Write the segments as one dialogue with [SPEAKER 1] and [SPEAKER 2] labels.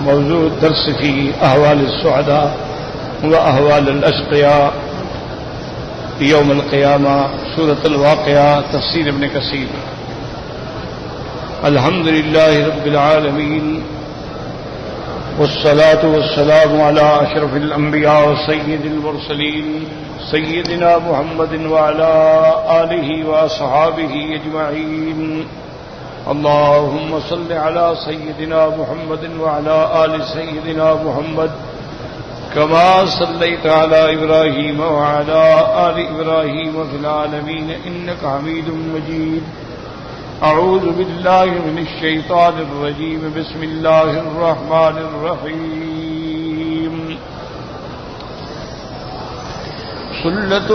[SPEAKER 1] موضوع الدرس في أهوال السعداء وأهوال الأشقياء يوم القيامة، سورة الواقعة، تفسير ابن كثير. الحمد لله رب العالمين، والصلاة والسلام على أشرف الأنبياء وسيد المرسلين سيدنا محمد وعلى آله وأصحابه أجمعين. اللهم صل على سيدنا محمد وعلى آل سيدنا محمد كما صليت على إبراهيم وعلى آل إبراهيم في العالمين إنك حميد مجيد. أعوذ بالله من الشيطان الرجيم. بسم الله الرحمن الرحيم. ثلة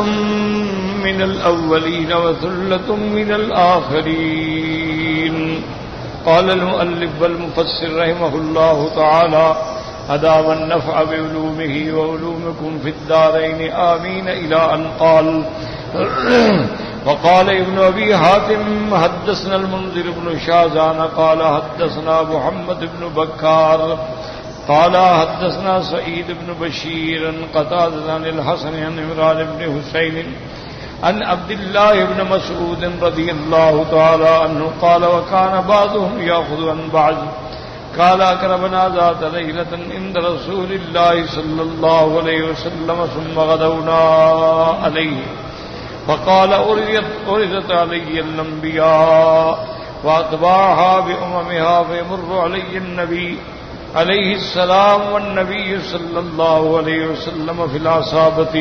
[SPEAKER 1] من الأولين وثلة من الآخرين. قال المؤلف والمفسر رحمه الله تعالى: أدام النفع بعلومه وعلومكم في الدارين آمين، إلى أن قال: وقال ابن أبي حاتم حدثنا المنذر بن شازان قال حدثنا محمد بن بكار قال حدثنا سعيد بن بشير قتادة عن الحسن عن عمران بن حسين عن عبد الله بن مسعود رضي الله تعالى عنه قال: وكان بعضهم يأخذ عن بعض. قال: أقربنا ذات ليلة عند رسول الله صلى الله عليه وسلم ثم غدونا عليه فقال: أردت علي الأنبياء وأتباعها بأممها فيمر علي النبي عليه السلام والنبي صلى الله عليه وسلم في العصابة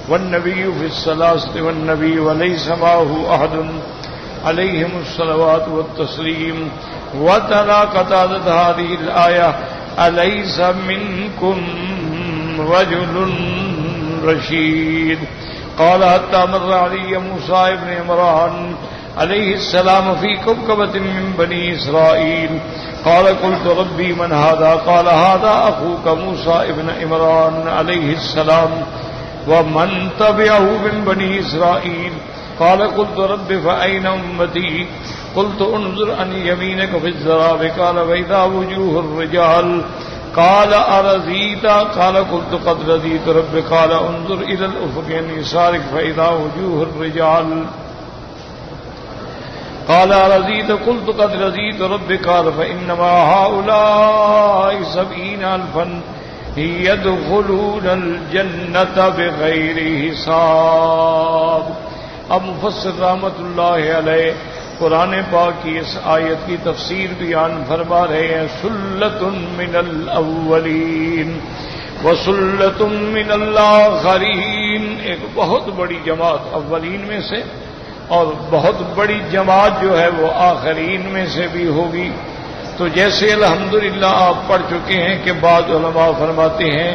[SPEAKER 1] والنبي في السلاسة والنبي وليس معه أحد عليهم الصلوات والتسليم. وتلا قتادة هذه الآية: أليس منكم رجل رشيد. قال: حتى مر علي موسى بن عمران عليه السلام في كوكبة من بني إسرائيل. قال: قلت: ربي من هذا؟ قال: هذا أخوك موسى بن عمران عليه السلام ومن تبعه من بني إسرائيل. قال: قلت: رب فأين أمتي؟ قلت: انظر عن يمينك في الزراب. قال: فإذا وجوه الرجال. قال: أرضيت؟ قال: قلت: قد رضيت رب. قال: انظر إلى الأفق عن يسارك فإذا وجوه الرجال. قال: أرضيت؟ قلت: قد رضيت رب. قال: فإنما هؤلاء 70,000 يدخلون الجنة بغير حساب. اب مفسر رحمۃ اللہ علیہ قرآن پاک کی اس آیت کی تفسیر بیان فرما رہے ہیں: سلۃ من الاولین وسلۃ من الاخرین. ایک بہت بڑی جماعت اولین میں سے اور بہت بڑی جماعت جو ہے وہ آخرین میں سے بھی ہوگی. تو جیسے الحمدللہ آپ پڑھ چکے ہیں کہ بعض علماء فرماتے ہیں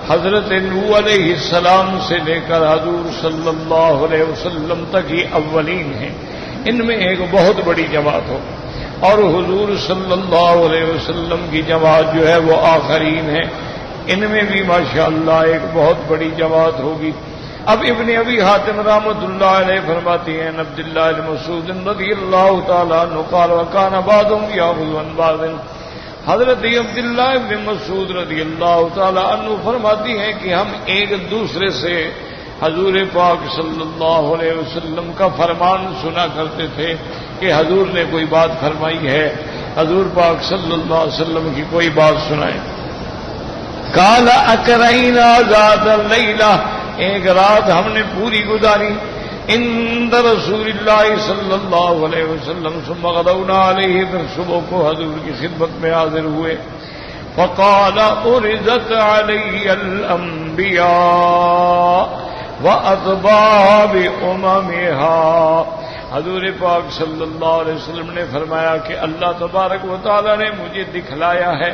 [SPEAKER 1] حضرت نوح علیہ السلام سے لے کر حضور صلی اللہ علیہ وسلم تک یہ اولین ہیں، ان میں ایک بہت بڑی جماعت ہو، اور حضور صلی اللہ علیہ وسلم کی جماعت جو ہے وہ آخرین ہے، ان میں بھی ماشاءاللہ ایک بہت بڑی جماعت ہوگی. اب ابن ابی حاتم رحمۃ اللہ علیہ فرماتے ہیں: عبداللہ بن مسعود رضی اللہ تعالیٰ عنہ قال: وكان بعضهم يأخذ عن بعض. حضرت عبداللہ بن مسعود رضی اللہ تعالیٰ عنہ فرماتی ہیں کہ ہم ایک دوسرے سے حضور پاک صلی اللہ علیہ وسلم کا فرمان سنا کرتے تھے کہ حضور نے کوئی بات فرمائی ہے، حضور پاک صلی اللہ علیہ وسلم کی کوئی بات سنائیں. قال: أكرهنا ذات الليلة. ایک رات ہم نے پوری گزاری عند رسول اللہ صلی اللہ علیہ وسلم ثم غدونا علیہ. پھر صبح کو حضور کی خدمت میں حاضر ہوئے. فقال: عرضت علی الانبیاء واتباعها باممها. حضور پاک صلی اللہ علیہ وسلم نے فرمایا کہ اللہ تبارک و تعالی نے مجھے دکھلایا ہے،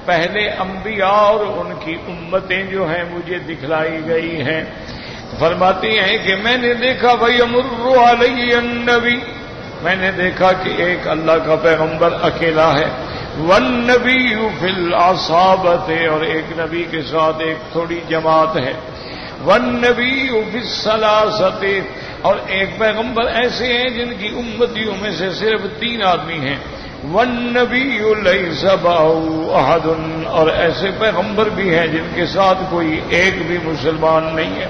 [SPEAKER 1] پہلے انبیاء اور ان کی امتیں جو ہیں مجھے دکھلائی گئی ہیں. فرماتی ہیں کہ میں نے دیکھا وَيَمُرُّ عَلَيَّ النَّبِيُّ. میں نے دیکھا کہ ایک اللہ کا پیغمبر اکیلا ہے، وَالنَّبِيُّ فِي الْعَصَابَةِ. اور ایک نبی کے ساتھ ایک تھوڑی جماعت ہے، وَالنَّبِيُّ فِي السَّلَاسَةِ. اور ایک پیغمبر ایسے ہیں جن کی امتیوں میں سے صرف 3 آدمی ہیں، والنبی لیس معہ احد، اور ایسے پیغمبر بھی ہیں جن کے ساتھ کوئی ایک بھی مسلمان نہیں ہے۔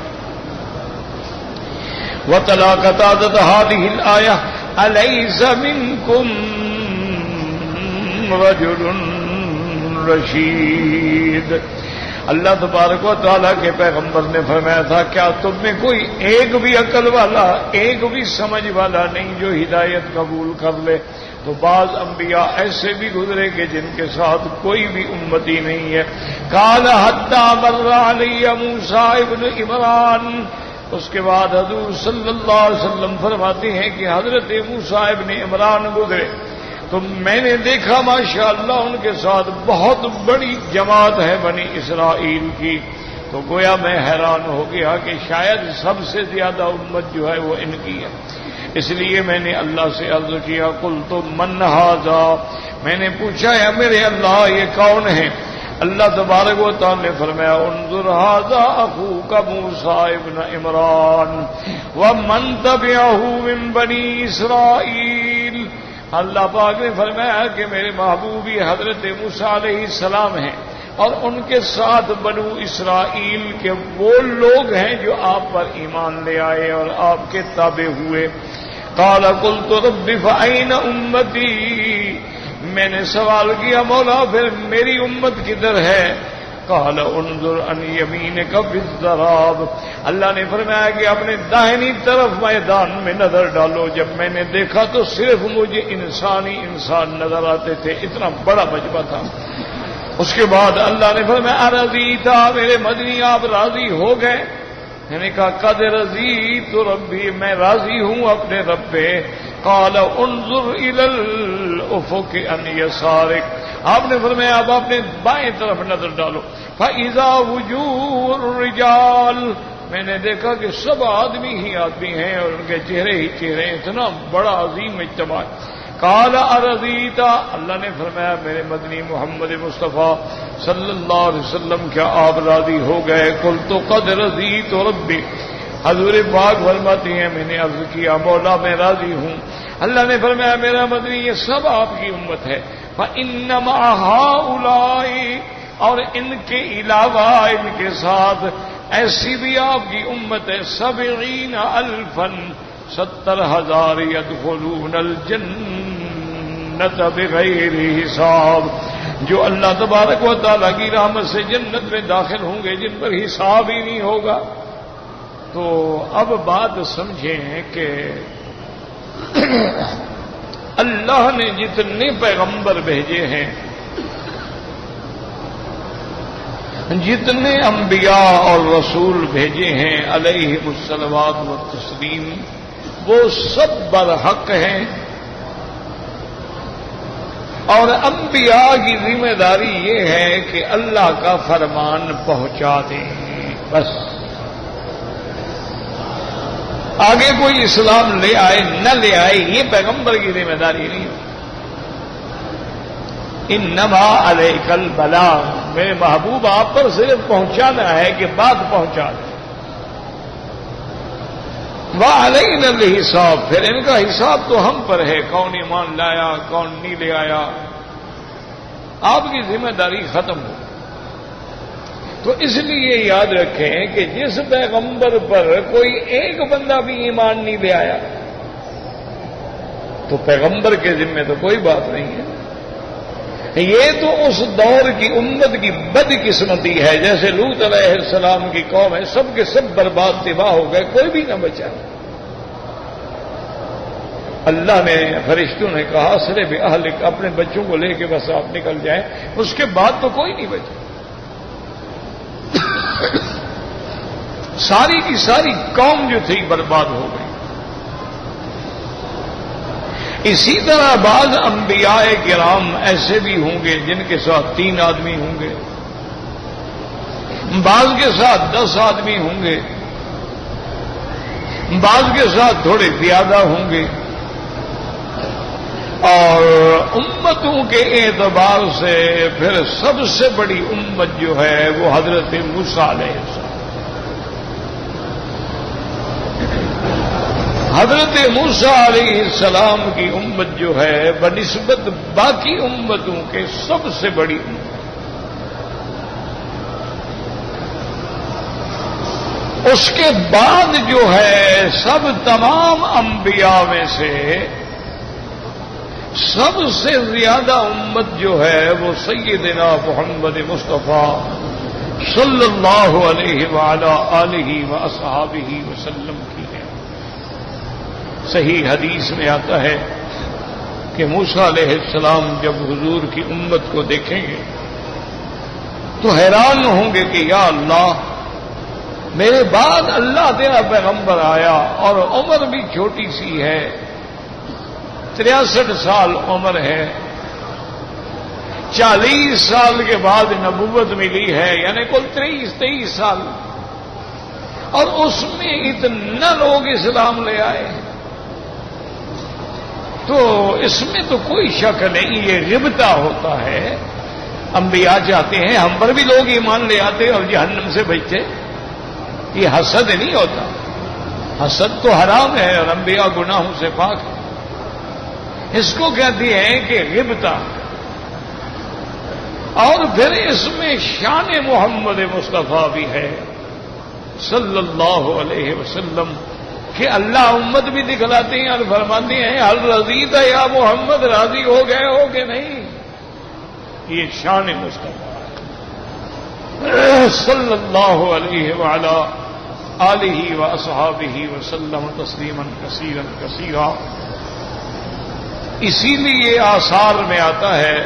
[SPEAKER 1] وَتَلَا قَتَادَةَ هَٰذِهِ الْآيَةَ أَلَيْسَ مِنكُمْ رَجُلٌ رَشِيدٌ۔ اللہ تبارک و تعالیٰ کے پیغمبر نے فرمایا تھا کیا تم میں کوئی ایک بھی عقل والا، ایک بھی سمجھ والا نہیں جو ہدایت قبول کر لے؟ تو بعض انبیاء ایسے بھی گزرے کہ جن کے ساتھ کوئی بھی امتی نہیں ہے۔ قال حتی مر علی موسیٰ ابن عمران، اس کے بعد حضور صلی اللہ علیہ وسلم فرماتے ہیں کہ حضرت موسیٰ ابن عمران گزرے تو میں نے دیکھا ماشاءاللہ ان کے ساتھ بہت بڑی جماعت ہے بنی اسرائیل کی، تو گویا میں حیران ہو گیا کہ شاید سب سے زیادہ امت جو ہے وہ ان کی ہے۔ اس لیے میں نے اللہ سے عرض کیا قلت من ھذا، میں نے پوچھا ہے میرے اللہ یہ کون ہے؟ اللہ تبارک و تعالی نے فرمایا انظر ھذا اخوک موسیٰ ابن عمران ومن تبعہ من بنی اسرائیل۔ اللہ پاک نے فرمایا کہ میرے محبوبی حضرت موسیٰ علیہ السلام ہیں اور ان کے ساتھ بنو اسرائیل کے وہ لوگ ہیں جو آپ پر ایمان لے آئے اور آپ کے تابع ہوئے۔ قال قلت رب فأین امتی، میں نے سوال کیا مولا پھر میری امت کدھر ہے؟ قال انظر عن یمینک فی الضراب، اللہ نے فرمایا کہ اپنے داہنی طرف میدان میں نظر ڈالو۔ جب میں نے دیکھا تو صرف مجھے انسان نظر آتے تھے، اتنا بڑا مجمع تھا۔ اس کے بعد اللہ نے فرمایا ارضیت، میرے مدنی آپ راضی ہو گئے؟ میں نے کہا قد رضیت ربی، میں راضی ہوں اپنے رب پہ۔ قال انظر الی الافق عن یسارک، آپ نے فرمایا اب اپنے بائیں طرف نظر ڈالو۔ فاذا وجوه الرجال، میں نے دیکھا کہ سب آدمی ہی آدمی ہیں اور ان کے چہرے ہی چہرے، اتنا بڑا عظیم اجتماع۔ قال ارضیت، اللہ نے فرمایا میرے مدنی محمد مصطفیٰ صلی اللہ علیہ وسلم کیا آپ راضی ہو گئے؟ قلت قد رضیت ربی، حضور پاک فرماتی ہیں میں نے عرض کیا مولا میں راضی ہوں۔ اللہ نے فرمایا میرا مدنی یہ سب آپ کی امت ہے۔ فإن مع هؤلاء، اور ان کے علاوہ ان کے ساتھ ایسی بھی آپ کی امت ہے 70,000 70,000 يدخلون الجنة بغیر حساب، جو اللہ تبارک و تعالیٰ کی رحمت سے جنت میں داخل ہوں گے جن پر حساب ہی نہیں ہوگا۔ تو اب بات سمجھیں کہ اللہ نے جتنے پیغمبر بھیجے ہیں، جتنے انبیاء اور رسول بھیجے ہیں علیہم الصلوات والتسلیم، وہ سب برحق ہیں، اور انبیاء کی ذمہ داری یہ ہے کہ اللہ کا فرمان پہنچا دیں بس۔ آگے کوئی اسلام لے آئے نہ لے آئے یہ پیغمبر کی ذمہ داری نہیں ہے۔ انما علیک البلاغ، میرے محبوب آپ پر صرف پہنچانا ہے کہ بات پہنچا دیں۔ وعلینا الحساب، پھر ان کا حساب تو ہم پر ہے، کون ایمان لایا کون نہیں لے آیا، آپ کی ذمہ داری ختم ہو۔ تو اس لیے یاد رکھیں کہ جس پیغمبر پر کوئی ایک بندہ بھی ایمان نہیں لے آیا تو پیغمبر کے ذمہ تو کوئی بات نہیں ہے۔ یہ تو اس دور کی امت کی بدقسمتی ہے، جیسے لوط علیہ السلام کی قوم ہے، سب کے سب برباد تباہ ہو گئے، کوئی بھی نہ بچا۔ اللہ نے فرشتوں نے کہا اسرِ بِأَہْلِکَ، اپنے بچوں کو لے کے بس آپ نکل جائیں، اس کے بعد تو کوئی نہیں بچا۔ ساری کی ساری قوم جو تھی برباد ہو گئی۔ اسی طرح بعض انبیاء کرام ایسے بھی ہوں گے جن کے ساتھ 3 آدمی ہوں گے، بعض کے ساتھ 10 آدمی ہوں گے، بعض کے ساتھ تھوڑے زیادہ ہوں گے، اور امتوں کے اعتبار سے پھر سب سے بڑی امت جو ہے وہ حضرت موسیٰ علیہ السلام۔ حضرت موسیٰ علیہ السلام کی امت جو ہے بنسبت باقی امتوں کے سب سے بڑی امت، اس کے بعد جو ہے سب تمام انبیاء میں سے سب سے زیادہ امت جو ہے وہ سیدنا محمد مصطفیٰ صلی اللہ علیہ وعلی آلہ واصحابہ وسلم کی ہے۔ صحیح حدیث میں آتا ہے کہ موسیٰ علیہ السلام جب حضور کی امت کو دیکھیں گے تو حیران ہوں گے کہ یا اللہ، میرے بعد اللہ تیرا پیغمبر آیا اور عمر بھی چھوٹی سی ہے، 63 سال عمر ہے، 40 سال کے بعد نبوت ملی ہے، یعنی کل 23 سال، اور اس میں اتنا لوگ اسلام لے آئے، تو اس میں تو کوئی شک نہیں یہ غبطہ ہوتا ہے۔ انبیاء چاہتے ہیں ہم پر بھی لوگ ایمان لے آتے اور جہنم سے بچتے، یہ حسد نہیں ہوتا، حسد تو حرام ہے اور انبیاء گناہوں سے پاک ہے، اس کو کہتے ہیں کہ غبطہ۔ اور پھر اس میں شان محمد مصطفیٰ بھی ہے صلی اللہ علیہ وسلم کہ اللہ امت بھی دکھلاتے ہیں اور فرماتے ہیں حل رضیت یا محمد، راضی ہو گئے ہو کہ نہیں، یہ شان مصطفیٰ صلی اللہ علیہ وعلی آلہ واصحابہ وسلم تسلیما کثیرا کثیرا۔ اسی لیے آثار میں آتا ہے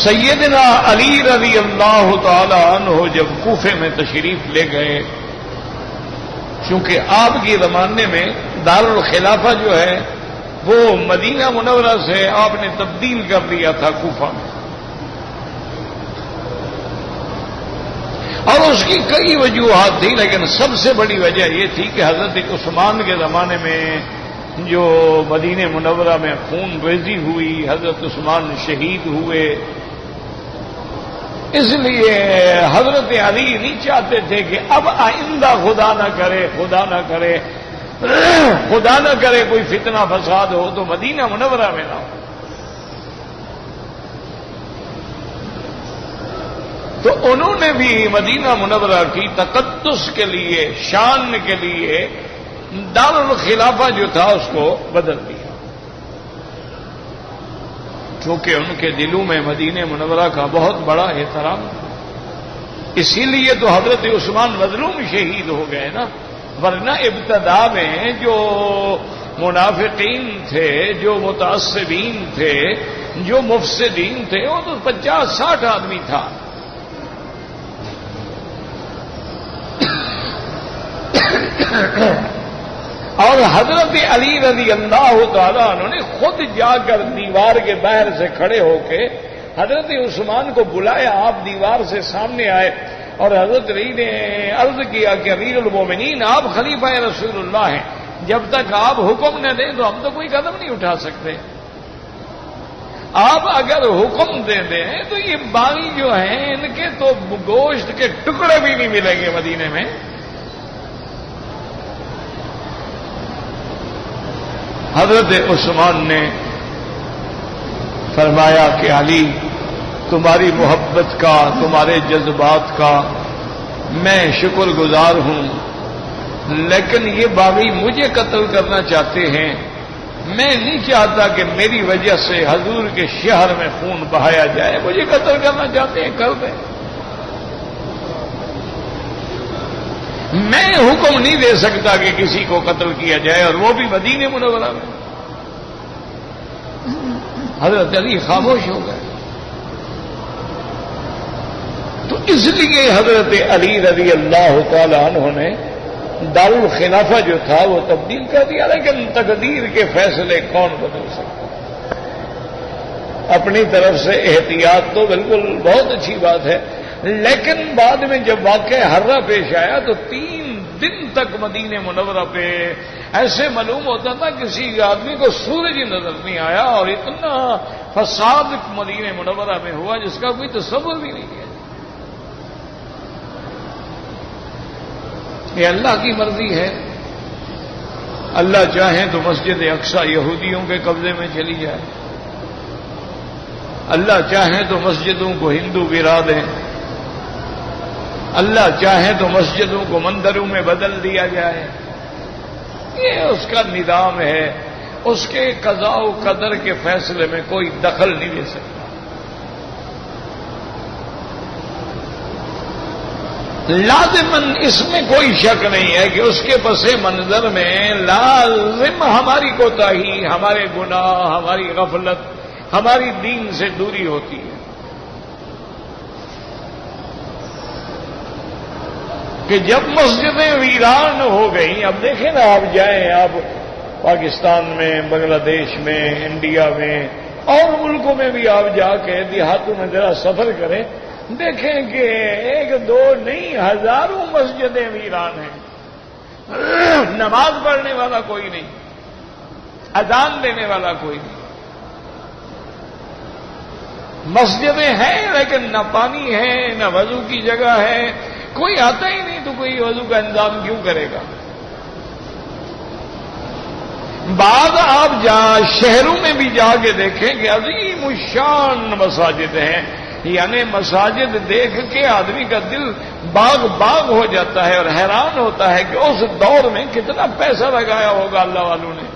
[SPEAKER 1] سیدنا علی رضی اللہ تعالی عنہ جب کوفے میں تشریف لے گئے، چونکہ آپ کے زمانے میں دارالخلافہ جو ہے وہ مدینہ منورہ سے آپ نے تبدیل کر دیا تھا کوفہ میں، اور اس کی کئی وجوہات تھی، لیکن سب سے بڑی وجہ یہ تھی کہ حضرت عثمان کے زمانے میں جو مدینہ منورہ میں خون ریزی ہوئی، حضرت عثمان شہید ہوئے، اس لیے حضرت علی نہیں چاہتے تھے کہ اب آئندہ خدا نہ کرے کوئی فتنہ فساد ہو تو مدینہ منورہ میں نہ ہو، تو انہوں نے بھی مدینہ منورہ کی تقدس کے لیے، شان کے لیے دارالخلافہ جو تھا اس کو بدل دیا، چونکہ ان کے دلوں میں مدینہ منورہ کا بہت بڑا احترام، اسی لیے تو حضرت عثمان مظلوم شہید ہو گئے نا، ورنہ ابتدا میں جو منافقین تھے، جو متعصبین تھے، جو مفسدین تھے، وہ تو 50-60 آدمی تھا، اور حضرت علی رضی اللہ تعالیٰ عنہ نے خود جا کر دیوار کے باہر سے کھڑے ہو کے حضرت عثمان کو بلایا، آپ دیوار سے سامنے آئے اور حضرت علی نے عرض کیا کہ امیر المومنین آپ خلیفہ رسول اللہ ہیں، جب تک آپ حکم نہ دیں تو ہم تو کوئی قدم نہیں اٹھا سکتے، آپ اگر حکم دے دیں تو یہ باغی جو ہیں ان کے تو گوشت کے ٹکڑے بھی نہیں ملیں گے مدینے میں۔ حضرت عثمان نے فرمایا کہ علی، تمہاری محبت کا، تمہارے جذبات کا میں شکر گزار ہوں، لیکن یہ باغی مجھے قتل کرنا چاہتے ہیں، میں نہیں چاہتا کہ میری وجہ سے حضور کے شہر میں خون بہایا جائے، مجھے قتل کرنا چاہتے ہیں کر دیں، میں حکم نہیں دے سکتا کہ کسی کو قتل کیا جائے، اور وہ بھی مدینہ منورہ میں۔ حضرت علی خاموش ہو گئے، تو اس لیے حضرت علی رضی اللہ تعالی عنہ نے دارالخلافہ جو تھا وہ تبدیل کر دیا، لیکن تقدیر کے فیصلے کون بدل سکتا؟ اپنی طرف سے احتیاط تو بالکل بہت اچھی بات ہے، لیکن بعد میں جب واقعہ حرہ پیش آیا تو 3 دن تک مدینہ منورہ پہ ایسے معلوم ہوتا تھا کسی آدمی کو سورج ہی نظر نہیں آیا، اور اتنا فساد مدینہ منورہ میں ہوا جس کا کوئی تصور بھی نہیں ہے۔ یہ اللہ کی مرضی ہے. اللہ چاہیں تو مسجد اقصی یہودیوں کے قبضے میں چلی جائے. اللہ چاہیں تو مسجدوں کو ہندو گرا دیں. اللہ چاہیں تو مسجدوں کو مندروں میں بدل دیا جائے. یہ اس کا نظام ہے. اس کے قضاء و قدر کے فیصلے میں کوئی دخل نہیں دے سکتا. لازماً اس میں کوئی شک نہیں ہے کہ اس کے پس منظر میں لازم ہماری کوتاہی، ہمارے گناہ، ہماری غفلت، ہماری دین سے دوری ہوتی ہے. کہ جب مسجدیں ویران ہو گئیں، اب دیکھیں نا، آپ جائیں، آپ پاکستان میں، بنگلہ دیش میں، انڈیا میں اور ملکوں میں بھی آپ جا کے دیہاتوں میں ذرا سفر کریں، دیکھیں کہ ایک دو نہیں، ہزاروں مسجدیں ویران ہیں. نماز پڑھنے والا کوئی نہیں، اذان دینے والا کوئی نہیں. مسجدیں ہیں لیکن نہ پانی ہے، نہ وضو کی جگہ ہے. کوئی آتا ہی نہیں تو کوئی وضو کا انتظام کیوں کرے گا؟ بعض آپ شہروں میں بھی جا کے دیکھیں کہ عظیم الشان مساجد ہیں. یعنی مساجد دیکھ کے آدمی کا دل باغ باغ ہو جاتا ہے اور حیران ہوتا ہے کہ اس دور میں کتنا پیسہ لگایا ہوگا اللہ والوں نے.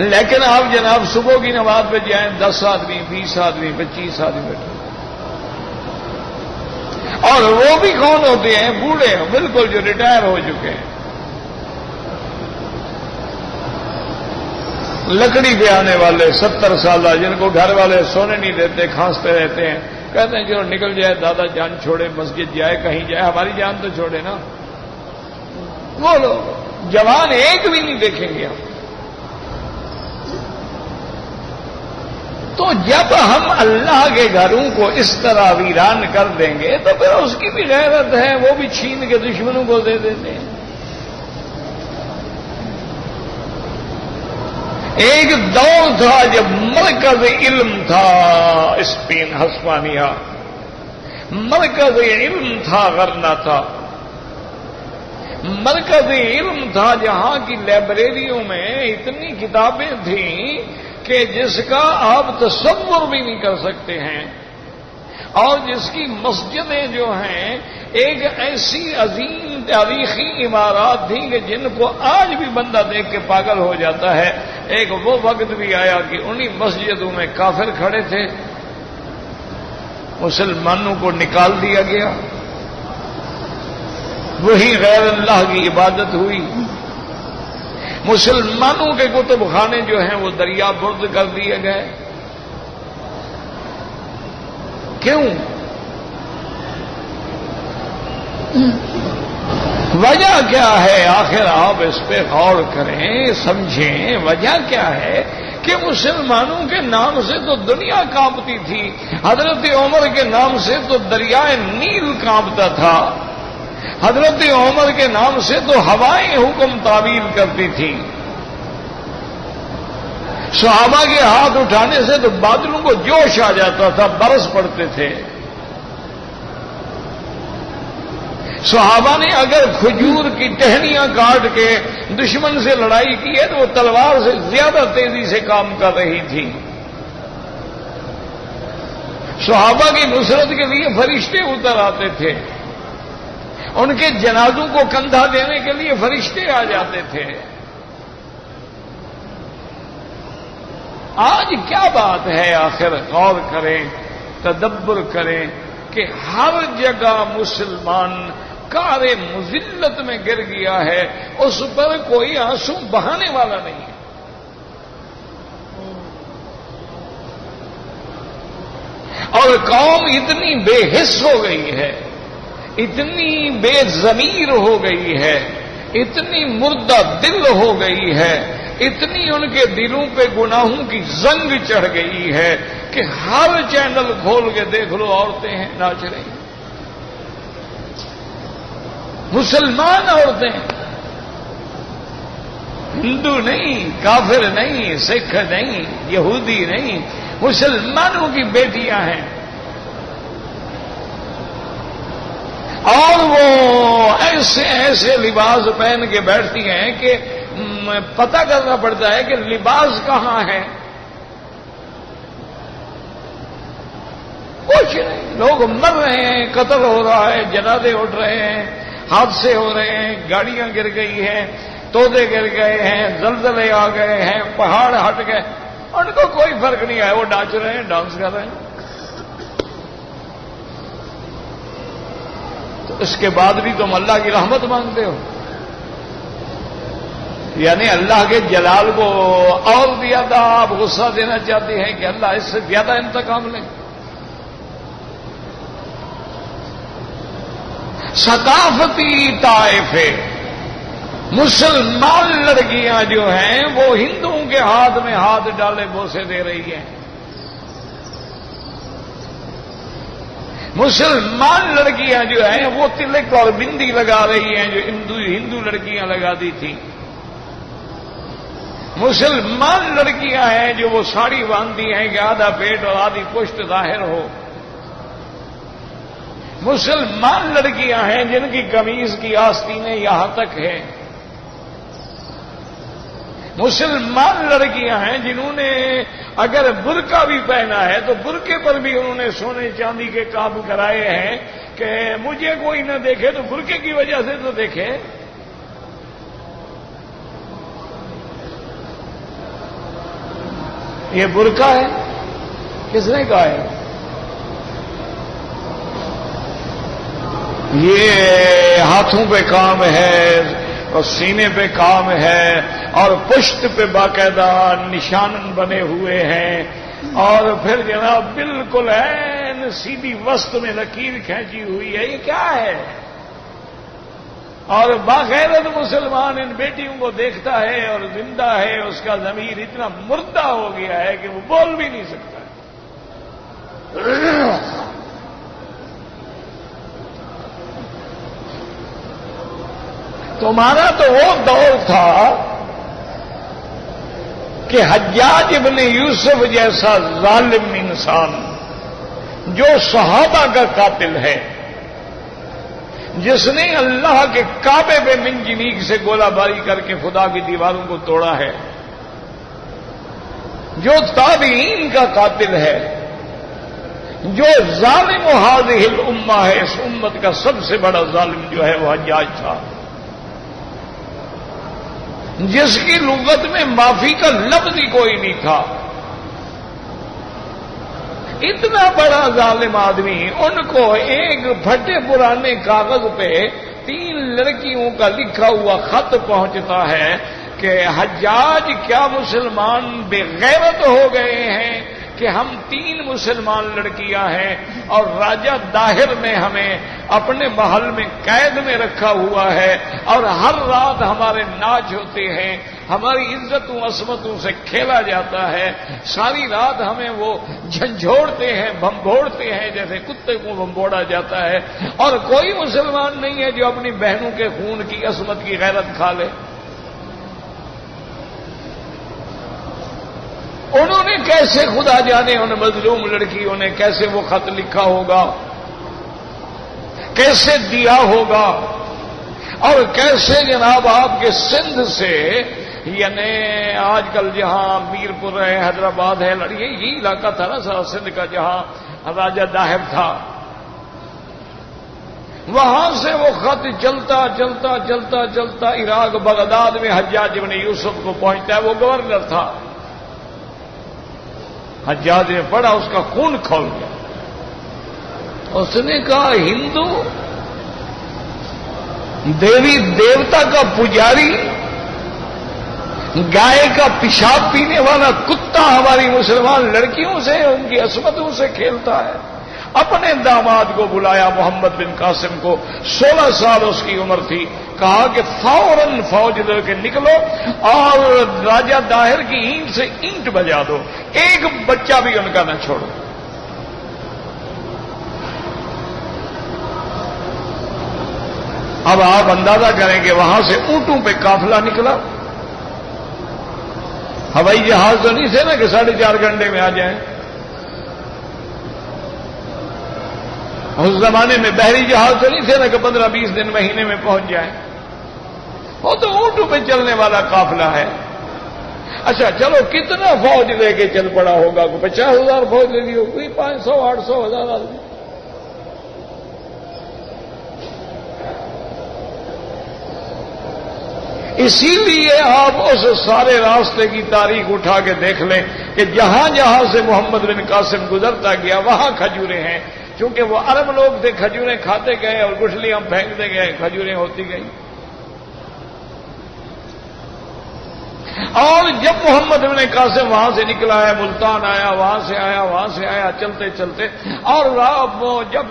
[SPEAKER 1] لیکن آپ جناب صبح کی نماز پہ جائیں، 10 آدمی، 20 آدمی، 25 آدمی بیٹھے، اور وہ بھی کون ہوتے ہیں؟ بوڑھے، بالکل جو ریٹائر ہو چکے ہیں. لکڑی پہ آنے والے 70 سالہ، جن کو گھر والے سونے نہیں دیتے، کھانستے رہتے ہیں، کہتے ہیں چلو نکل جائے، دادا جان چھوڑے، مسجد جائے، کہیں جائے، ہماری جان تو چھوڑے نا. وہ لوگ جوان ایک بھی نہیں دیکھیں گے ہم. تو جب ہم اللہ کے گھروں کو اس طرح ویران کر دیں گے تو پھر اس کی بھی غیرت ہے، وہ بھی چھین کے دشمنوں کو دے دیتے ہیں. ایک دور تھا جب مرکز علم تھا اسپین، ہسپانیہ، مرکز علم تھا غرنا تھا، مرکز علم تھا جہاں کی لائبریریوں میں اتنی کتابیں تھیں کہ جس کا آپ تصور بھی نہیں کر سکتے ہیں، اور جس کی مسجدیں جو ہیں ایک ایسی عظیم تاریخی عمارات تھیں کہ جن کو آج بھی بندہ دیکھ کے پاگل ہو جاتا ہے. ایک وہ وقت بھی آیا کہ انہی مسجدوں میں کافر کھڑے تھے، مسلمانوں کو نکال دیا گیا، وہی غیر اللہ کی عبادت ہوئی. مسلمانوں کے کتب خانے جو ہیں وہ دریا برد کر دیے گئے. کیوں؟ وجہ کیا ہے؟ آخر آپ اس پہ غور کریں، سمجھیں وجہ کیا ہے کہ مسلمانوں کے نام سے تو دنیا کانپتی تھی. حضرت عمر کے نام سے تو دریائے نیل کانپتا تھا. حضرت عمر کے نام سے تو ہوائیں حکم تعبیر کرتی تھیں. صحابہ کے ہاتھ اٹھانے سے تو بادلوں کو جوش آ جاتا تھا، برس پڑتے تھے. صحابہ نے اگر کھجور کی ٹہنیاں کاٹ کے دشمن سے لڑائی کی ہے تو وہ تلوار سے زیادہ تیزی سے کام کر رہی تھی. صحابہ کی نصرت کے لیے فرشتے اتر آتے تھے، ان کے جنازوں کو کندھا دینے کے لیے فرشتے آ جاتے تھے. آج کیا بات ہے؟ آخر غور کریں، تدبر کریں کہ ہر جگہ مسلمان کار مذلت میں گر گیا ہے، اس پر کوئی آنسو بہانے والا نہیں ہے. اور قوم اتنی بے حس ہو گئی ہے، اتنی بے ضمیر ہو گئی ہے، اتنی مردہ دل ہو گئی ہے، اتنی ان کے دلوں پہ گناہوں کی زنگ چڑھ گئی ہے کہ ہر چینل کھول کے دیکھ لو عورتیں ہیں ناچ رہی ہیں. مسلمان عورتیں، ہندو نہیں، کافر نہیں، سکھ نہیں، یہودی نہیں، مسلمانوں کی بیٹیاں ہیں. اور وہ ایسے ایسے لباس پہن کے بیٹھتی ہیں کہ پتہ کرنا پڑتا ہے کہ لباس کہاں ہے. کچھ نہیں، لوگ مر رہے ہیں، قتل ہو رہا ہے، جنازے اٹھ رہے ہیں، حادثے ہو رہے ہیں، گاڑیاں گر گئی ہیں، تودے گر گئے ہیں، زلزلے آ گئے ہیں، پہاڑ ہٹ گئے، ان کو کوئی فرق نہیں ہے، وہ ناچ رہے ہیں، ڈانس کر رہے ہیں. تو اس کے بعد بھی تم اللہ کی رحمت مانگتے ہو، یعنی اللہ کے جلال کو اور زیادہ آپ غصہ دینا چاہتے ہیں کہ اللہ اس سے زیادہ انتقام لیں. ثقافتی طائفے مسلمان لڑکیاں جو ہیں وہ ہندوؤں کے ہاتھ میں ہاتھ ڈالے بوسے دے رہی ہیں. مسلمان لڑکیاں جو ہیں وہ تلک اور بندی لگا رہی ہیں جو ہندو لڑکیاں لگاتی تھیں. مسلمان لڑکیاں ہیں جو وہ ساڑی باندھتی ہیں کہ آدھا پیٹ اور آدھی پشت ظاہر ہو. مسلمان لڑکیاں ہیں جن کی قمیض کی آستینیں یہاں تک ہیں. مسلمان لڑکیاں ہیں جنہوں نے اگر برقع بھی پہنا ہے تو برقعے پر بھی انہوں نے سونے چاندی کے کام کرائے ہیں کہ مجھے کوئی نہ دیکھے تو برقعے کی وجہ سے تو دیکھے. یہ برقع ہے، کس نے کہا ہے؟ یہ ہاتھوں پہ کام ہے اور سینے پہ کام ہے اور پشت پہ باقاعدہ نشان بنے ہوئے ہیں اور پھر جناب بالکل ہے سیدھی وسط میں لکیر کھینچی ہوئی ہے. یہ کیا ہے؟ اور باغیرت مسلمان ان بیٹیوں کو دیکھتا ہے اور زندہ ہے، اس کا ضمیر اتنا مردہ ہو گیا ہے کہ وہ بول بھی نہیں سکتا. تمہارا تو وہ دور تھا کہ حجاج ابن یوسف جیسا ظالم انسان جو صحابہ کا قاتل ہے، جس نے اللہ کے کعبے پہ منجنیق سے گولہ باری کر کے خدا کی دیواروں کو توڑا ہے، جو تابعین کا قاتل ہے، جو ظالم و ہذہ الامہ ہے، اس امت کا سب سے بڑا ظالم جو ہے وہ حجاج تھا، جس کی لغت میں معافی کا لفظ ہی کوئی نہیں تھا. اتنا بڑا ظالم آدمی، ان کو ایک پھٹے پرانے کاغذ پہ 3 لڑکیوں کا لکھا ہوا خط پہنچتا ہے کہ حجاج کیا مسلمان بے غیرت ہو گئے ہیں کہ ہم 3 مسلمان لڑکیاں ہیں اور راجہ داہر نے ہمیں اپنے محل میں قید میں رکھا ہوا ہے اور ہر رات ہمارے ناچ ہوتے ہیں، ہماری عزتوں عصمتوں سے کھیلا جاتا ہے، ساری رات ہمیں وہ جھنجھوڑتے ہیں، بھمبوڑتے ہیں جیسے کتے کو بھمبوڑا جاتا ہے، اور کوئی مسلمان نہیں ہے جو اپنی بہنوں کے خون کی عصمت کی غیرت کھا لے. انہوں نے کیسے خدا جانے ان مظلوم لڑکیوں نے کیسے وہ خط لکھا ہوگا، کیسے دیا ہوگا، اور کیسے جناب آپ کے سندھ سے یعنی آج کل جہاں میرپور ہے، حیدرآباد ہے، یہی علاقہ تھا نا سارا سندھ کا جہاں راجہ داہر تھا، وہاں سے وہ خط چلتا چلتا چلتا چلتا عراق بغداد میں حجاج ابن یوسف کو پہنچتا ہے. وہ گورنر تھا. حجاج نے پڑھا، اس کا خون کھول گیا. اس نے کہا ہندو دیوی دیوتا کا پجاری، گائے کا پیشاب پینے والا کتا ہماری مسلمان لڑکیوں سے، ان کی عصمتوں سے کھیلتا ہے. اپنے داماد کو بلایا، محمد بن قاسم کو، 16 سال اس کی عمر تھی. کہا کہ فوراً فوج لے کے نکلو اور راجہ داہر کی اینٹ سے اینٹ بجا دو، ایک بچہ بھی ان کا نہ چھوڑو. اب آپ اندازہ کریں کہ وہاں سے اونٹوں پہ قافلہ نکلا. ہوائی جہاز تو نہیں تھے نا کہ 4.5 گھنٹے میں آ جائیں. اس زمانے میں بحری جہاز تو نہیں تھے نا کہ 15-20 دن مہینے میں پہنچ جائیں، وہ تو اونٹوں پہ چلنے والا قافلہ ہے۔ اچھا چلو کتنا فوج لے کے چل پڑا ہوگا؟ کوئی 50,000 فوج لے لی ہو، کوئی 500 800 1000 آدمی۔ اسی لیے آپ اس سارے راستے کی تاریخ اٹھا کے دیکھ لیں کہ جہاں جہاں سے محمد بن قاسم گزرتا گیا وہاں کھجوریں ہیں، چونکہ وہ عرب لوگ تھے، کھجوریں کھاتے گئے اور گٹھلیاں پھینکتے گئے، کھجوریں ہوتی گئیں۔ اور جب محمد بن قاسم وہاں سے نکلا ہے، ملتان آیا، وہاں سے آیا چلتے چلتے، اور جب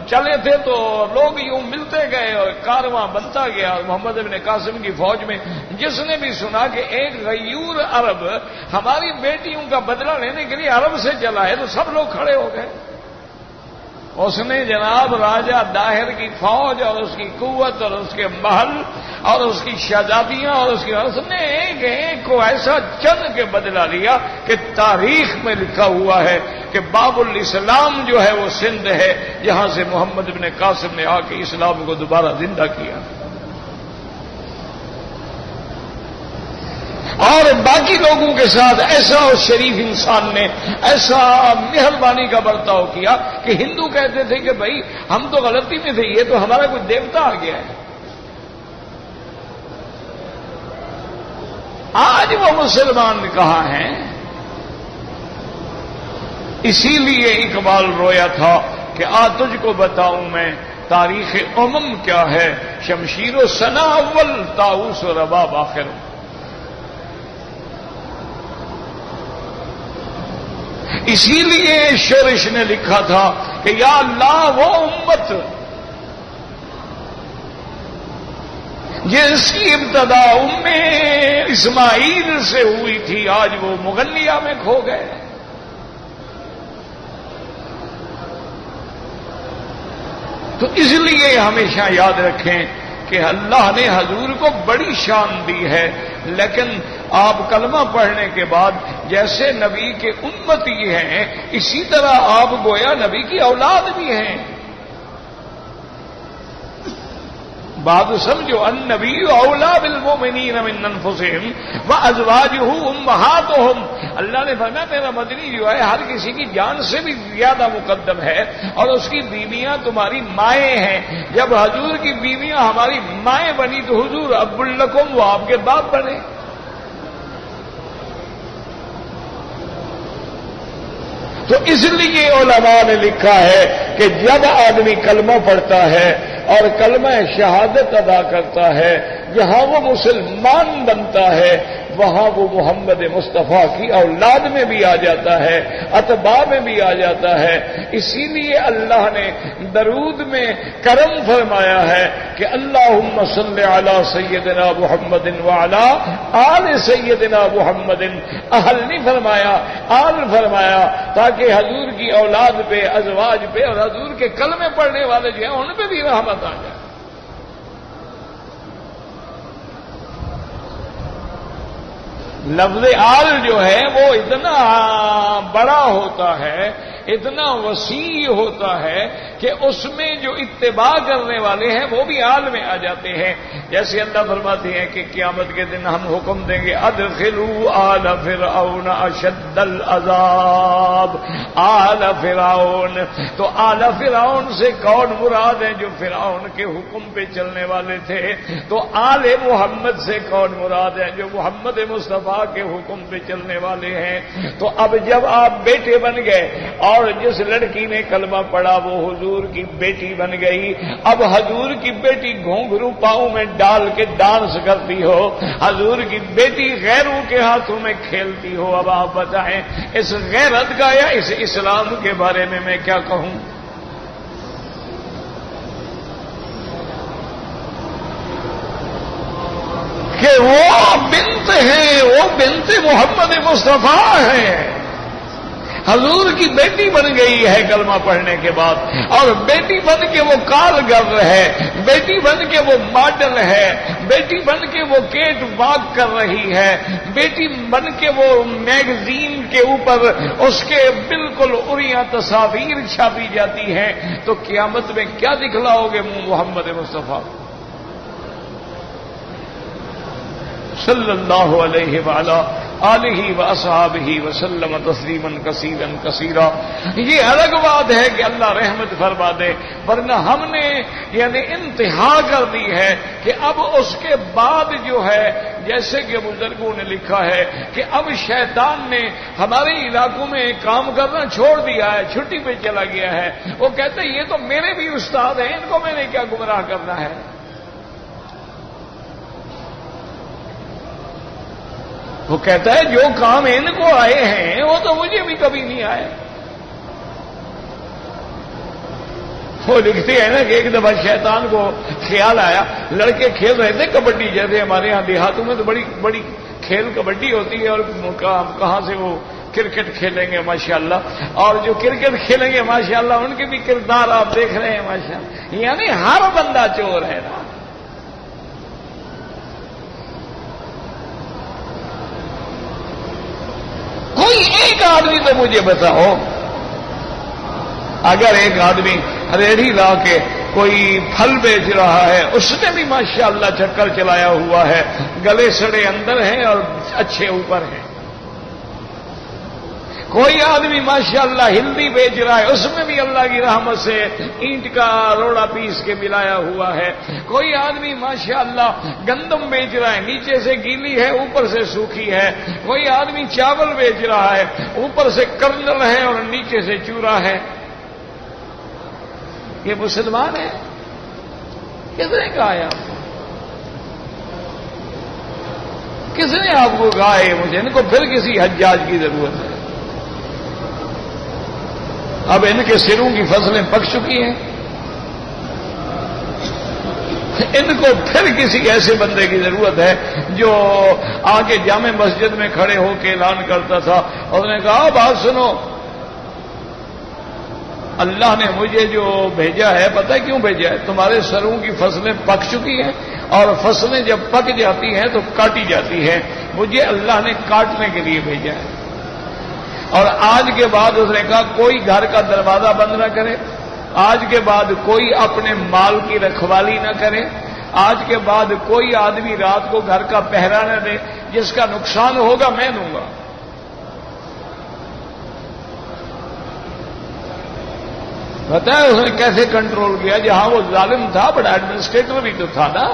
[SPEAKER 1] چلے تھے تو لوگ یوں ملتے گئے اور کارواں بنتا گیا محمد بن قاسم کی فوج میں۔ جس نے بھی سنا کہ ایک غیور عرب ہماری بیٹیوں کا بدلہ لینے کے لیے عرب سے چلا ہے تو سب لوگ کھڑے ہو گئے۔ اس نے جناب راجہ داہر کی فوج اور اس کی قوت اور اس کے محل اور اس کی شہزادیاں اور اس نے ایک ایک کو ایسا چن کے بدلا لیا کہ تاریخ میں لکھا ہوا ہے کہ باب الاسلام جو ہے وہ سندھ ہے، جہاں سے محمد بن قاسم نے آ کے اسلام کو دوبارہ زندہ کیا۔ اور باقی لوگوں کے ساتھ ایسا اس شریف انسان نے ایسا مہربانی کا برتاؤ کیا کہ ہندو کہتے تھے کہ بھائی ہم تو غلطی میں تھے، یہ تو ہمارا کوئی دیوتا آ گیا ہے۔ آج وہ مسلمان کہاں ہیں؟ اسی لیے اقبال رویا تھا کہ تجھ کو بتاؤں میں تاریخ کیا ہے، شمشیر و ثنا اول طاؤس و رباب آخر۔ اسی لیے شورش نے لکھا تھا کہ یا اللہ وہ امت جس کی ابتدا اسماعیل سے ہوئی تھی آج وہ مغلیہ میں کھو گئے۔ تو اس لیے ہمیشہ یاد رکھیں کہ اللہ نے حضور کو بڑی شان دی ہے، لیکن آپ کلمہ پڑھنے کے بعد جیسے نبی کے امتی ہیں اسی طرح آپ گویا نبی کی اولاد بھی ہیں۔ بات سمجھو، النبی اولا بالمؤمنین من انفسہم وازواجہ امہاتہم۔ اللہ نے فرمایا میرا مدنی جو ہے ہر کسی کی جان سے بھی زیادہ مقدم ہے، اور اس کی بیویاں تمہاری مائیں ہیں۔ جب حضور کی بیویاں ہماری مائیں بنی تو حضور اب لکم وہ آپ کے باپ بنے۔ تو اس لیے علماء نے لکھا ہے کہ جب آدمی کلمہ پڑھتا ہے اور کلمہ شہادت ادا کرتا ہے، جہاں وہ مسلمان بنتا ہے وہاں وہ محمد مصطفیٰ کی اولاد میں بھی آ جاتا ہے، اتباع میں بھی آ جاتا ہے۔ اسی لیے اللہ نے درود میں کرم فرمایا ہے کہ اللہم صلی علی سیدنا محمد وعلی آل سیدنا محمد، اہل نہیں فرمایا آل فرمایا، تاکہ حضور کی اولاد پہ، ازواج پہ اور حضور کے کلمے پڑھنے والے جو ہیں ان پہ بھی رحمت آ جائے۔ لفظ آل جو ہے وہ اتنا بڑا ہوتا ہے، اتنا وسیع ہوتا ہے کہ اس میں جو اتباع کرنے والے ہیں وہ بھی آل میں آ جاتے ہیں۔ جیسے اللہ فرماتے ہیں کہ قیامت کے دن ہم حکم دیں گے ادخلوا آل فرعون اشد العذاب، آل فرعون۔ تو آل فرعون سے کون مراد ہے؟ جو فرعون کے حکم پہ چلنے والے تھے۔ تو آل محمد سے کون مراد ہے؟ جو محمد مصطفیٰ کے حکم پہ چلنے والے ہیں۔ تو اب جب آپ بیٹے بن گئے اور جس لڑکی نے کلمہ پڑھا وہ حضور کی بیٹی بن گئی، اب حضور کی بیٹی گھونگھرو پاؤں میں ڈال کے ڈانس کرتی ہو، حضور کی بیٹی غیروں کے ہاتھوں میں کھیلتی ہو، اب آپ بتائیں اس غیرت کا یا اس اسلام کے بارے میں کیا کہوں؟ کہ وہ بنت ہیں، وہ بنت محمد مصطفیٰ ہیں۔ حضور کی بیٹی بن گئی ہے کلمہ پڑھنے کے بعد، اور بیٹی بن کے وہ کارگر ہے، بیٹی بن کے وہ ماڈل ہے، بیٹی بن کے وہ کیٹ واک کر رہی ہے، بیٹی بن کے وہ میگزین کے اوپر اس کے بالکل اریاں تصاویر چھاپی جاتی ہیں، تو قیامت میں کیا دکھلاؤ گے منہ محمد مصطفیٰ صلی اللہ علیہ وآلہ آلہ واصحابہ وسلم تسلیما کثیرا کثیرا۔ یہ الگ بات ہے کہ اللہ رحمت فرما دے، ورنہ ہم نے یعنی انتہا کر دی ہے کہ اب اس کے بعد جو ہے، جیسے کہ بزرگوں نے لکھا ہے کہ اب شیطان نے ہمارے علاقوں میں کام کرنا چھوڑ دیا ہے، چھٹی پہ چلا گیا ہے۔ وہ کہتے ہیں یہ تو میرے بھی استاد ہیں، ان کو میں نے کیا گمراہ کرنا ہے۔ وہ کہتا ہے جو کام ان کو آئے ہیں وہ تو مجھے بھی کبھی نہیں آئے۔ وہ لکھتے ہیں نا کہ ایک دفعہ شیطان کو خیال آیا، لڑکے کھیل رہے تھے کبڈی، جیسے ہمارے ہاں دیہاتوں میں تو بڑی بڑی کھیل کبڈی ہوتی ہے، اور کہاں سے وہ کرکٹ کھیلیں گے ماشاءاللہ، اور جو کرکٹ کھیلیں گے ماشاءاللہ ان کے بھی کردار آپ دیکھ رہے ہیں ماشاءاللہ، یعنی ہر بندہ چور ہے نا۔ کوئی ایک آدمی تو مجھے بتاؤ، اگر ایک آدمی ریڑھی لا کے کوئی پھل بیچ رہا ہے، اس نے بھی ماشاءاللہ چکر چلایا ہوا ہے، گلے سڑے اندر ہیں اور اچھے اوپر ہیں۔ کوئی آدمی ماشاءاللہ ہلدی بیچ رہا ہے، اس میں بھی اللہ کی رحمت سے اینٹ کا روڑا پیس کے ملایا ہوا ہے۔ کوئی آدمی ماشاءاللہ گندم بیچ رہا ہے، نیچے سے گیلی ہے اوپر سے سوکھی ہے۔ کوئی آدمی چاول بیچ رہا ہے، اوپر سے کرنل ہے اور نیچے سے چورا ہے۔ یہ مسلمان ہے؟ کس نے کہا ہے آپ کو؟ کس نے آپ کو کہا ہے مجھے؟ ان کو پھر کسی حجاج کی ضرورت ہے۔ اب ان کے سروں کی فصلیں پک چکی ہیں، ان کو پھر کسی ایسے بندے کی ضرورت ہے جو آگے جامع مسجد میں کھڑے ہو کے اعلان کرتا تھا، اور نے کہا بات سنو، اللہ نے مجھے جو بھیجا ہے پتہ ہے کیوں بھیجا ہے؟ تمہارے سروں کی فصلیں پک چکی ہیں، اور فصلیں جب پک جاتی ہیں تو کاٹی جاتی ہیں، مجھے اللہ نے کاٹنے کے لیے بھیجا ہے۔ اور آج کے بعد اس نے کہا کوئی گھر کا دروازہ بند نہ کرے، آج کے بعد کوئی اپنے مال کی رکھوالی نہ کرے، آج کے بعد کوئی آدمی رات کو گھر کا پہرا نہ دے، جس کا نقصان ہوگا میں دوں گا۔ پتہ ہے اس نے کیسے کنٹرول کیا؟ جہاں وہ ظالم تھا بڑا ایڈمنسٹریٹر بھی تو تھا نا۔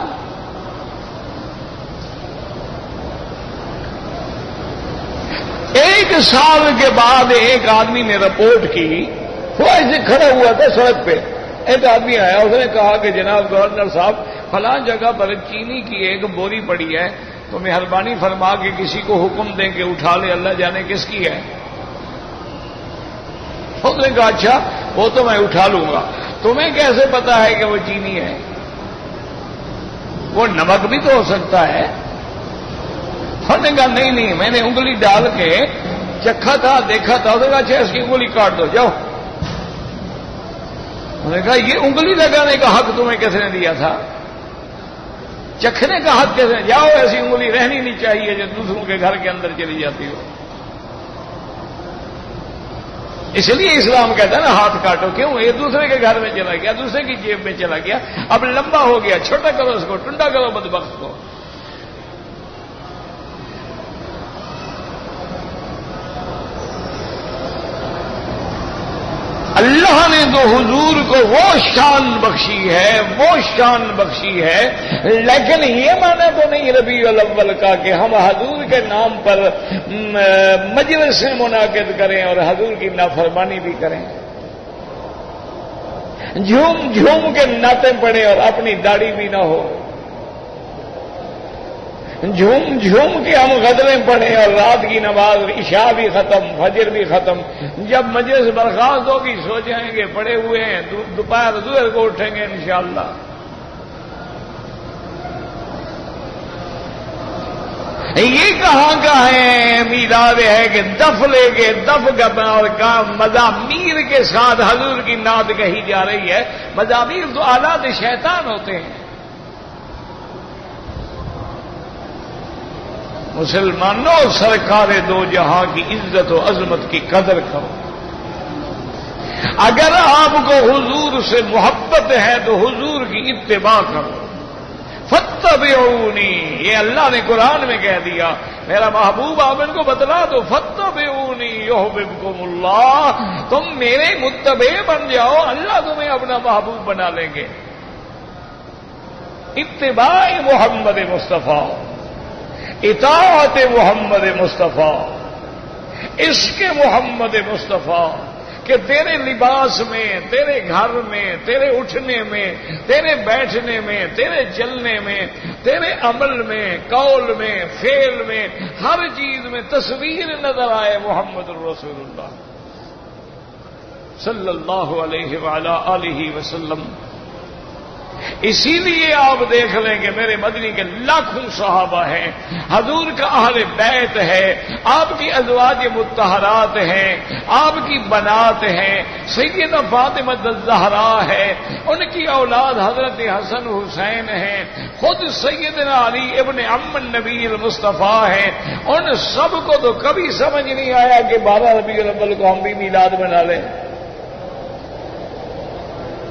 [SPEAKER 1] ایک سال کے بعد ایک آدمی نے رپورٹ کی، وہ ایسے کھڑا ہوا تھا سڑک پہ، ایک آدمی آیا، اس نے کہا کہ جناب گورنر صاحب فلاں جگہ پر چینی کی ایک بوری پڑی ہے، تو مہربانی فرما کے کسی کو حکم دیں کہ اٹھا لے، اللہ جانے کس کی ہے۔ اس نے کہا اچھا وہ تو میں اٹھا لوں گا، تمہیں کیسے پتا ہے کہ وہ چینی ہے؟ وہ نمک بھی تو ہو سکتا ہے۔ انہوں نے کہا نہیں میں نے انگلی ڈال کے چکھا تھا، دیکھا تھا۔ اس نے کہا اچھا اس کی انگلی کاٹ دو، جاؤ۔ انہوں نے کہا یہ انگلی لگانے کا حق تمہیں کس نے دیا تھا؟ چکھنے کا حق کیسے؟ جاؤ، ایسی انگلی رہنی نہیں چاہیے جو دوسروں کے گھر کے اندر چلی جاتی ہو۔ اس لیے اسلام کہتا ہے نا ہاتھ کاٹو، کیوں؟ یہ دوسرے کے گھر میں چلا گیا، دوسرے کی جیب میں چلا گیا، اب لمبا ہو گیا، چھوٹا کرو اس کو، ٹنڈا کرو بدبخت کو۔ اللہ نے تو حضور کو وہ شان بخشی ہے، وہ شان بخشی ہے، لیکن یہ معنی تو نہیں ربیع الاول کا کہ ہم حضور کے نام پر مجلسیں منعقد کریں اور حضور کی نافرمانی بھی کریں، جھوم جھوم کے نعتیں پڑھیں اور اپنی داڑھی بھی نہ ہو، جھوم جھوم کے ہم غزلیں پڑھیں اور رات کی نماز عشاء بھی ختم، فجر بھی ختم، جب مجلس برخاست ہوگی سو جائیں گے، پڑے ہوئے ہیں، دوپہر ظہر کو اٹھیں گے انشاءاللہ۔ یہ کہاں کا ہے میلاد ہے کہ دف لے کے دف کا اور مزامیر کے ساتھ حضور کی نعت کہی جا رہی ہے؟ مزامیر تو آلات شیطان ہوتے ہیں۔ مسلمانوں، سرکار دو جہاں کی عزت و عظمت کی قدر کرو۔ اگر آپ کو حضور سے محبت ہے تو حضور کی اتباع کرو۔ فتبعونی، یہ اللہ نے قرآن میں کہہ دیا، میرا محبوب آپ ان کو بتلا دو، فتبعونی یحببکم اللہ، تم میرے متبع بن جاؤ، اللہ تمہیں اپنا محبوب بنا لیں گے۔ اتباع محمد مصطفیٰ، اطاعت محمد مصطفیٰ، عشق محمد مصطفیٰ، کہ تیرے لباس میں، تیرے گھر میں، تیرے اٹھنے میں، تیرے بیٹھنے میں، تیرے چلنے میں، تیرے عمل میں، قول میں، فعل میں، ہر چیز میں تصویر نظر آئے محمد الرسول اللہ صلی اللہ علیہ وعلی آلہ وسلم۔ اسی لیے آپ دیکھ لیں کہ میرے مدنی کے لاکھوں صحابہ ہیں، حضور کا اہل بیت ہے، آپ کی ازواج مطہرات ہیں، آپ کی بنات ہیں، سیدہ فاطمہ الزہرا ہے، ان کی اولاد حضرت حسن حسین ہیں، خود سیدنا علی ابن عم النبی المصطفیٰ ہیں۔ ان سب کو تو کبھی سمجھ نہیں آیا کہ 12 ربیع الاول کو ہم بھی میلاد بنا لیں۔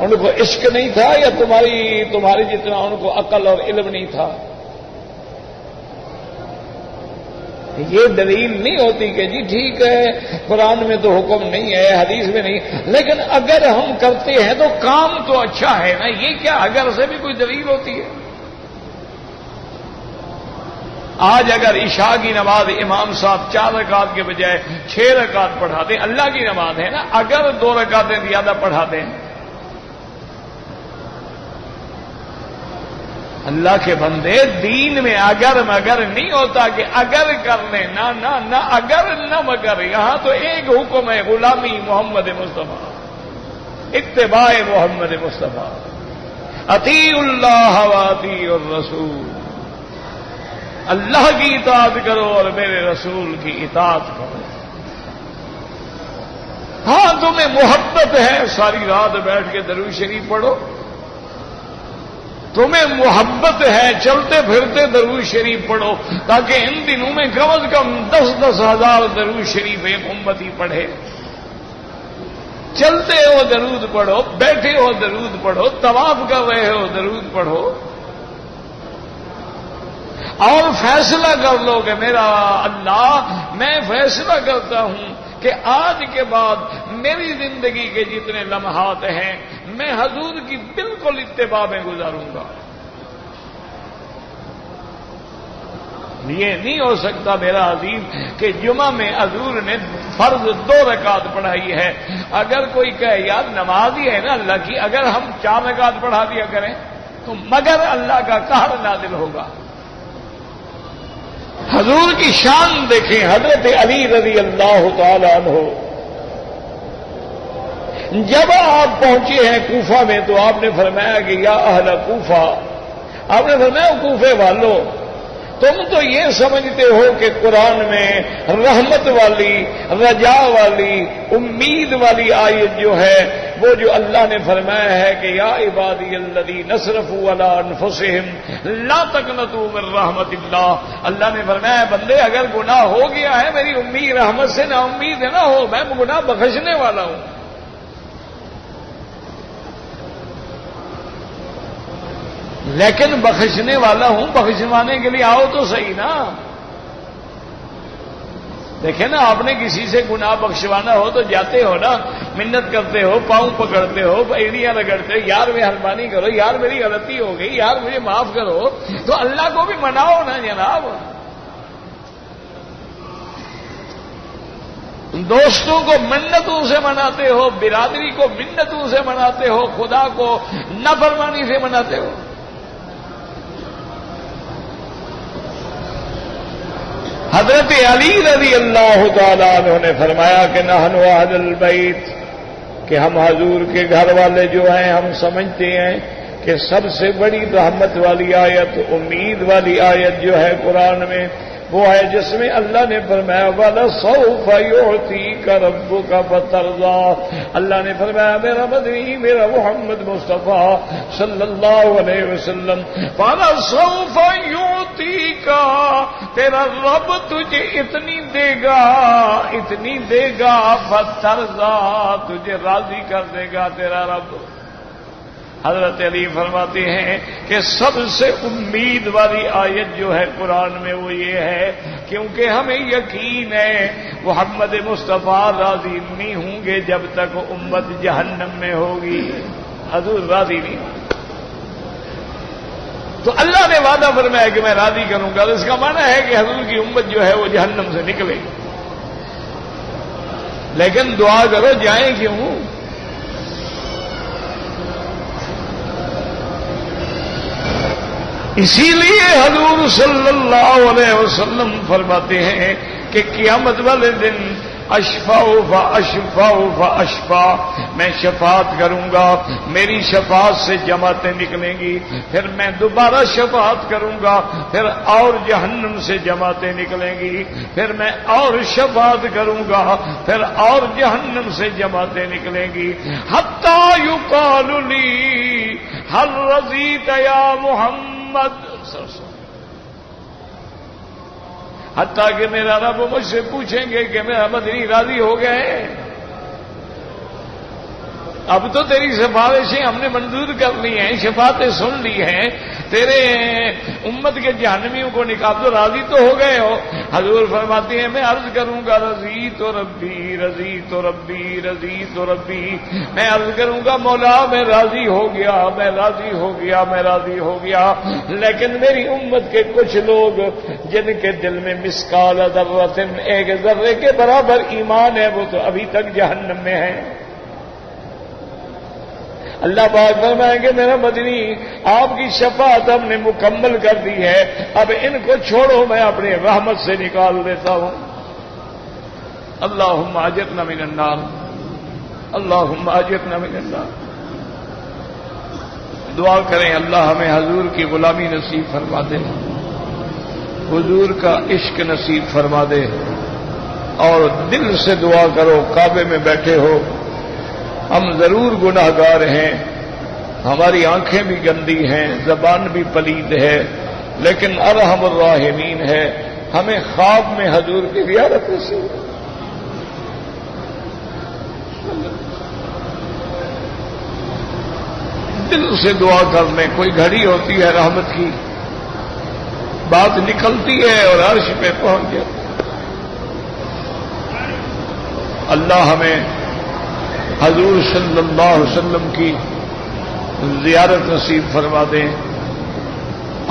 [SPEAKER 1] ان کو عشق نہیں تھا یا تمہاری جتنا ان کو عقل اور علم نہیں تھا؟ یہ دلیل نہیں ہوتی کہ جی ٹھیک ہے قرآن میں تو حکم نہیں ہے، حدیث میں نہیں، لیکن اگر ہم کرتے ہیں تو کام تو اچھا ہے نا۔ یہ کیا اگر سے بھی کوئی دلیل ہوتی ہے؟ آج اگر عشاء کی نماز امام صاحب 4 رکعت کے بجائے 6 رکعت پڑھا دیں، اللہ کی نماز ہے نا، اگر 2 رکعتیں زیادہ پڑھا دیں، اللہ کے بندے دین میں اگر مگر نہیں ہوتا کہ اگر کر لیں، نہ اگر نہ مگر، یہاں تو ایک حکم ہے، غلامی محمد مصطفیٰ، اتباع محمد مصطفیٰ، اطیعوا اللہ واطیعوا الرسول، اللہ کی اطاعت کرو اور میرے رسول کی اطاعت کرو۔ ہاں تمہیں محبت ہے، ساری رات بیٹھ کے درود شریف پڑھو، تمہیں محبت ہے چلتے پھرتے درود شریف پڑھو، تاکہ ان دنوں میں کم از کم 10-10 ہزار درود شریف ایک امتی پڑھے۔ چلتے ہو درود پڑھو، بیٹھے ہو درود پڑھو، طواف کر رہے ہو درود پڑھو، اور فیصلہ کر لو کہ میرا اللہ، میں فیصلہ کرتا ہوں کہ آج کے بعد میری زندگی کے جتنے لمحات ہیں میں حضور کی بالکل اتباع میں گزاروں گا۔ یہ نہیں ہو سکتا میرا عزیز کہ جمعہ میں حضور نے فرض 2 رکعت پڑھائی ہے، اگر کوئی کہے یار نماز ہی ہے نا اللہ کی، اگر ہم 4 رکعت پڑھا دیا کریں تو مگر اللہ کا قہر نازل ہوگا۔ حضور کی شان دیکھیں، حضرت علی رضی اللہ تعالی عنہ جب آپ پہنچے ہیں کوفہ میں تو آپ نے فرمایا کہ یا اہل کوفہ، آپ نے فرمایا کوفے والوں، تم تو یہ سمجھتے ہو کہ قرآن میں رحمت والی، رجا والی، امید والی آیت جو ہے وہ جو اللہ نے فرمایا ہے کہ یا عبادی الذین اسرفوا علی انفسہم لا تقنطوا من رحمت اللہ، اللہ نے فرمایا بندے اگر گناہ ہو گیا ہے میری امید رحمت سے نا امید ہے نہ ہو، میں گناہ بخشنے والا ہوں۔ لیکن بخشنے والا ہوں، بخشوانے کے لیے آؤ تو صحیح نا۔ دیکھیں نا، آپ نے کسی سے گناہ بخشوانا ہو تو جاتے ہو نا، منت کرتے ہو، پاؤں پکڑتے ہو، ایڑیاں رگڑتے ہو، یار مہربانی کرو، یار میری غلطی ہو گئی، یار مجھے معاف کرو، تو اللہ کو بھی مناؤ نا جناب۔ دوستوں کو منتوں سے مناتے ہو، برادری کو منتوں سے مناتے ہو، خدا کو نافرمانی سے مناتے ہو۔ حضرت علی رضی اللہ تعالیٰ عنہ نے فرمایا کہ نحن اہل البیت، کہ ہم حضور کے گھر والے جو ہیں ہم سمجھتے ہیں کہ سب سے بڑی رحمت والی آیت، امید والی آیت جو ہے قرآن میں وہ ہے جس میں اللہ نے فرمایا وَلَسَوْفَ يُعْطِيكَ رَبُّكَ فَتَرْضَىٰ۔ اللہ نے فرمایا میرا مدنی، میرا محمد مصطفیٰ صلی اللہ علیہ وسلم، وَلَسَوْفَ يُعْطِيكَ، تیرا رب تجھے اتنی دے گا، اتنی دے گا، فَتَرْضَىٰ، تجھے راضی کر دے گا تیرا رب۔ حضرت علی فرماتے ہیں کہ سب سے امید والی آیت جو ہے قرآن میں وہ یہ ہے، کیونکہ ہمیں یقین ہے محمد مصطفیٰ راضی نہیں ہوں گے جب تک امت جہنم میں ہوگی، حضور راضی نہیں۔ تو اللہ نے وعدہ فرمایا کہ میں راضی کروں گا، تو اس کا معنی ہے کہ حضور کی امت جو ہے وہ جہنم سے نکلے گی، لیکن دعا کرو جائیں کیوں؟ اسی لیے حضور صلی اللہ علیہ وسلم فرماتے ہیں کہ قیامت والے دن اشفاء فاشفاء فاشفاء، میں شفاعت کروں گا، میری شفاعت سے جماعتیں نکلیں گی، پھر میں دوبارہ شفاعت کروں گا، پھر اور جہنم سے جماعتیں نکلیں گی، پھر میں اور شفاعت کروں گا، پھر اور جہنم سے جماعتیں نکلیں گی، حتی یقال لی هل رضیت یا محمد، حتیٰ کہ میرا رب مجھ سے پوچھیں گے کہ میرا مدنی راضی ہو گئے؟ اب تو تیری سفارشیں ہم نے منظور کر لی ہیں، شفاعتیں سن لی ہیں، تیرے امت کے جہنمیوں کو نکال تو راضی تو ہو گئے ہو۔ حضور فرماتے ہیں میں عرض کروں گا رضی تو ربی، رضی تو ربی، رضی تو ربی، میں عرض کروں گا مولا میں راضی ہو گیا، میں راضی ہو گیا، میں راضی ہو گیا، لیکن میری امت کے کچھ لوگ جن کے دل میں مثقال ذرۃ، ایک ذرے کے برابر ایمان ہے، وہ تو ابھی تک جہنم میں ہیں۔ اللہ پاک فرمائیں گے میرا مدنی آپ کی شفاعت ہم نے مکمل کر دی ہے، اب ان کو چھوڑو میں اپنی رحمت سے نکال دیتا ہوں۔ اللہم اجرنا من النار، اللہم اجرنا من النار۔ دعا کریں اللہ ہمیں حضور کی غلامی نصیب فرما دے، حضور کا عشق نصیب فرما دے، اور دل سے دعا کرو، کعبے میں بیٹھے ہو، ہم ضرور گناہ گار ہیں، ہماری آنکھیں بھی گندی ہیں، زبان بھی پلید ہے، لیکن ارحم الراحمین ہے، ہمیں خواب میں حضور کی زیارت نصیب۔ دل سے دعا کرنے، کوئی گھڑی ہوتی ہے رحمت کی، بات نکلتی ہے اور عرش پہ پہنچ جاتی۔ اللہ ہمیں حضور صلی اللہ علیہ وسلم کی زیارت نصیب فرما دیں،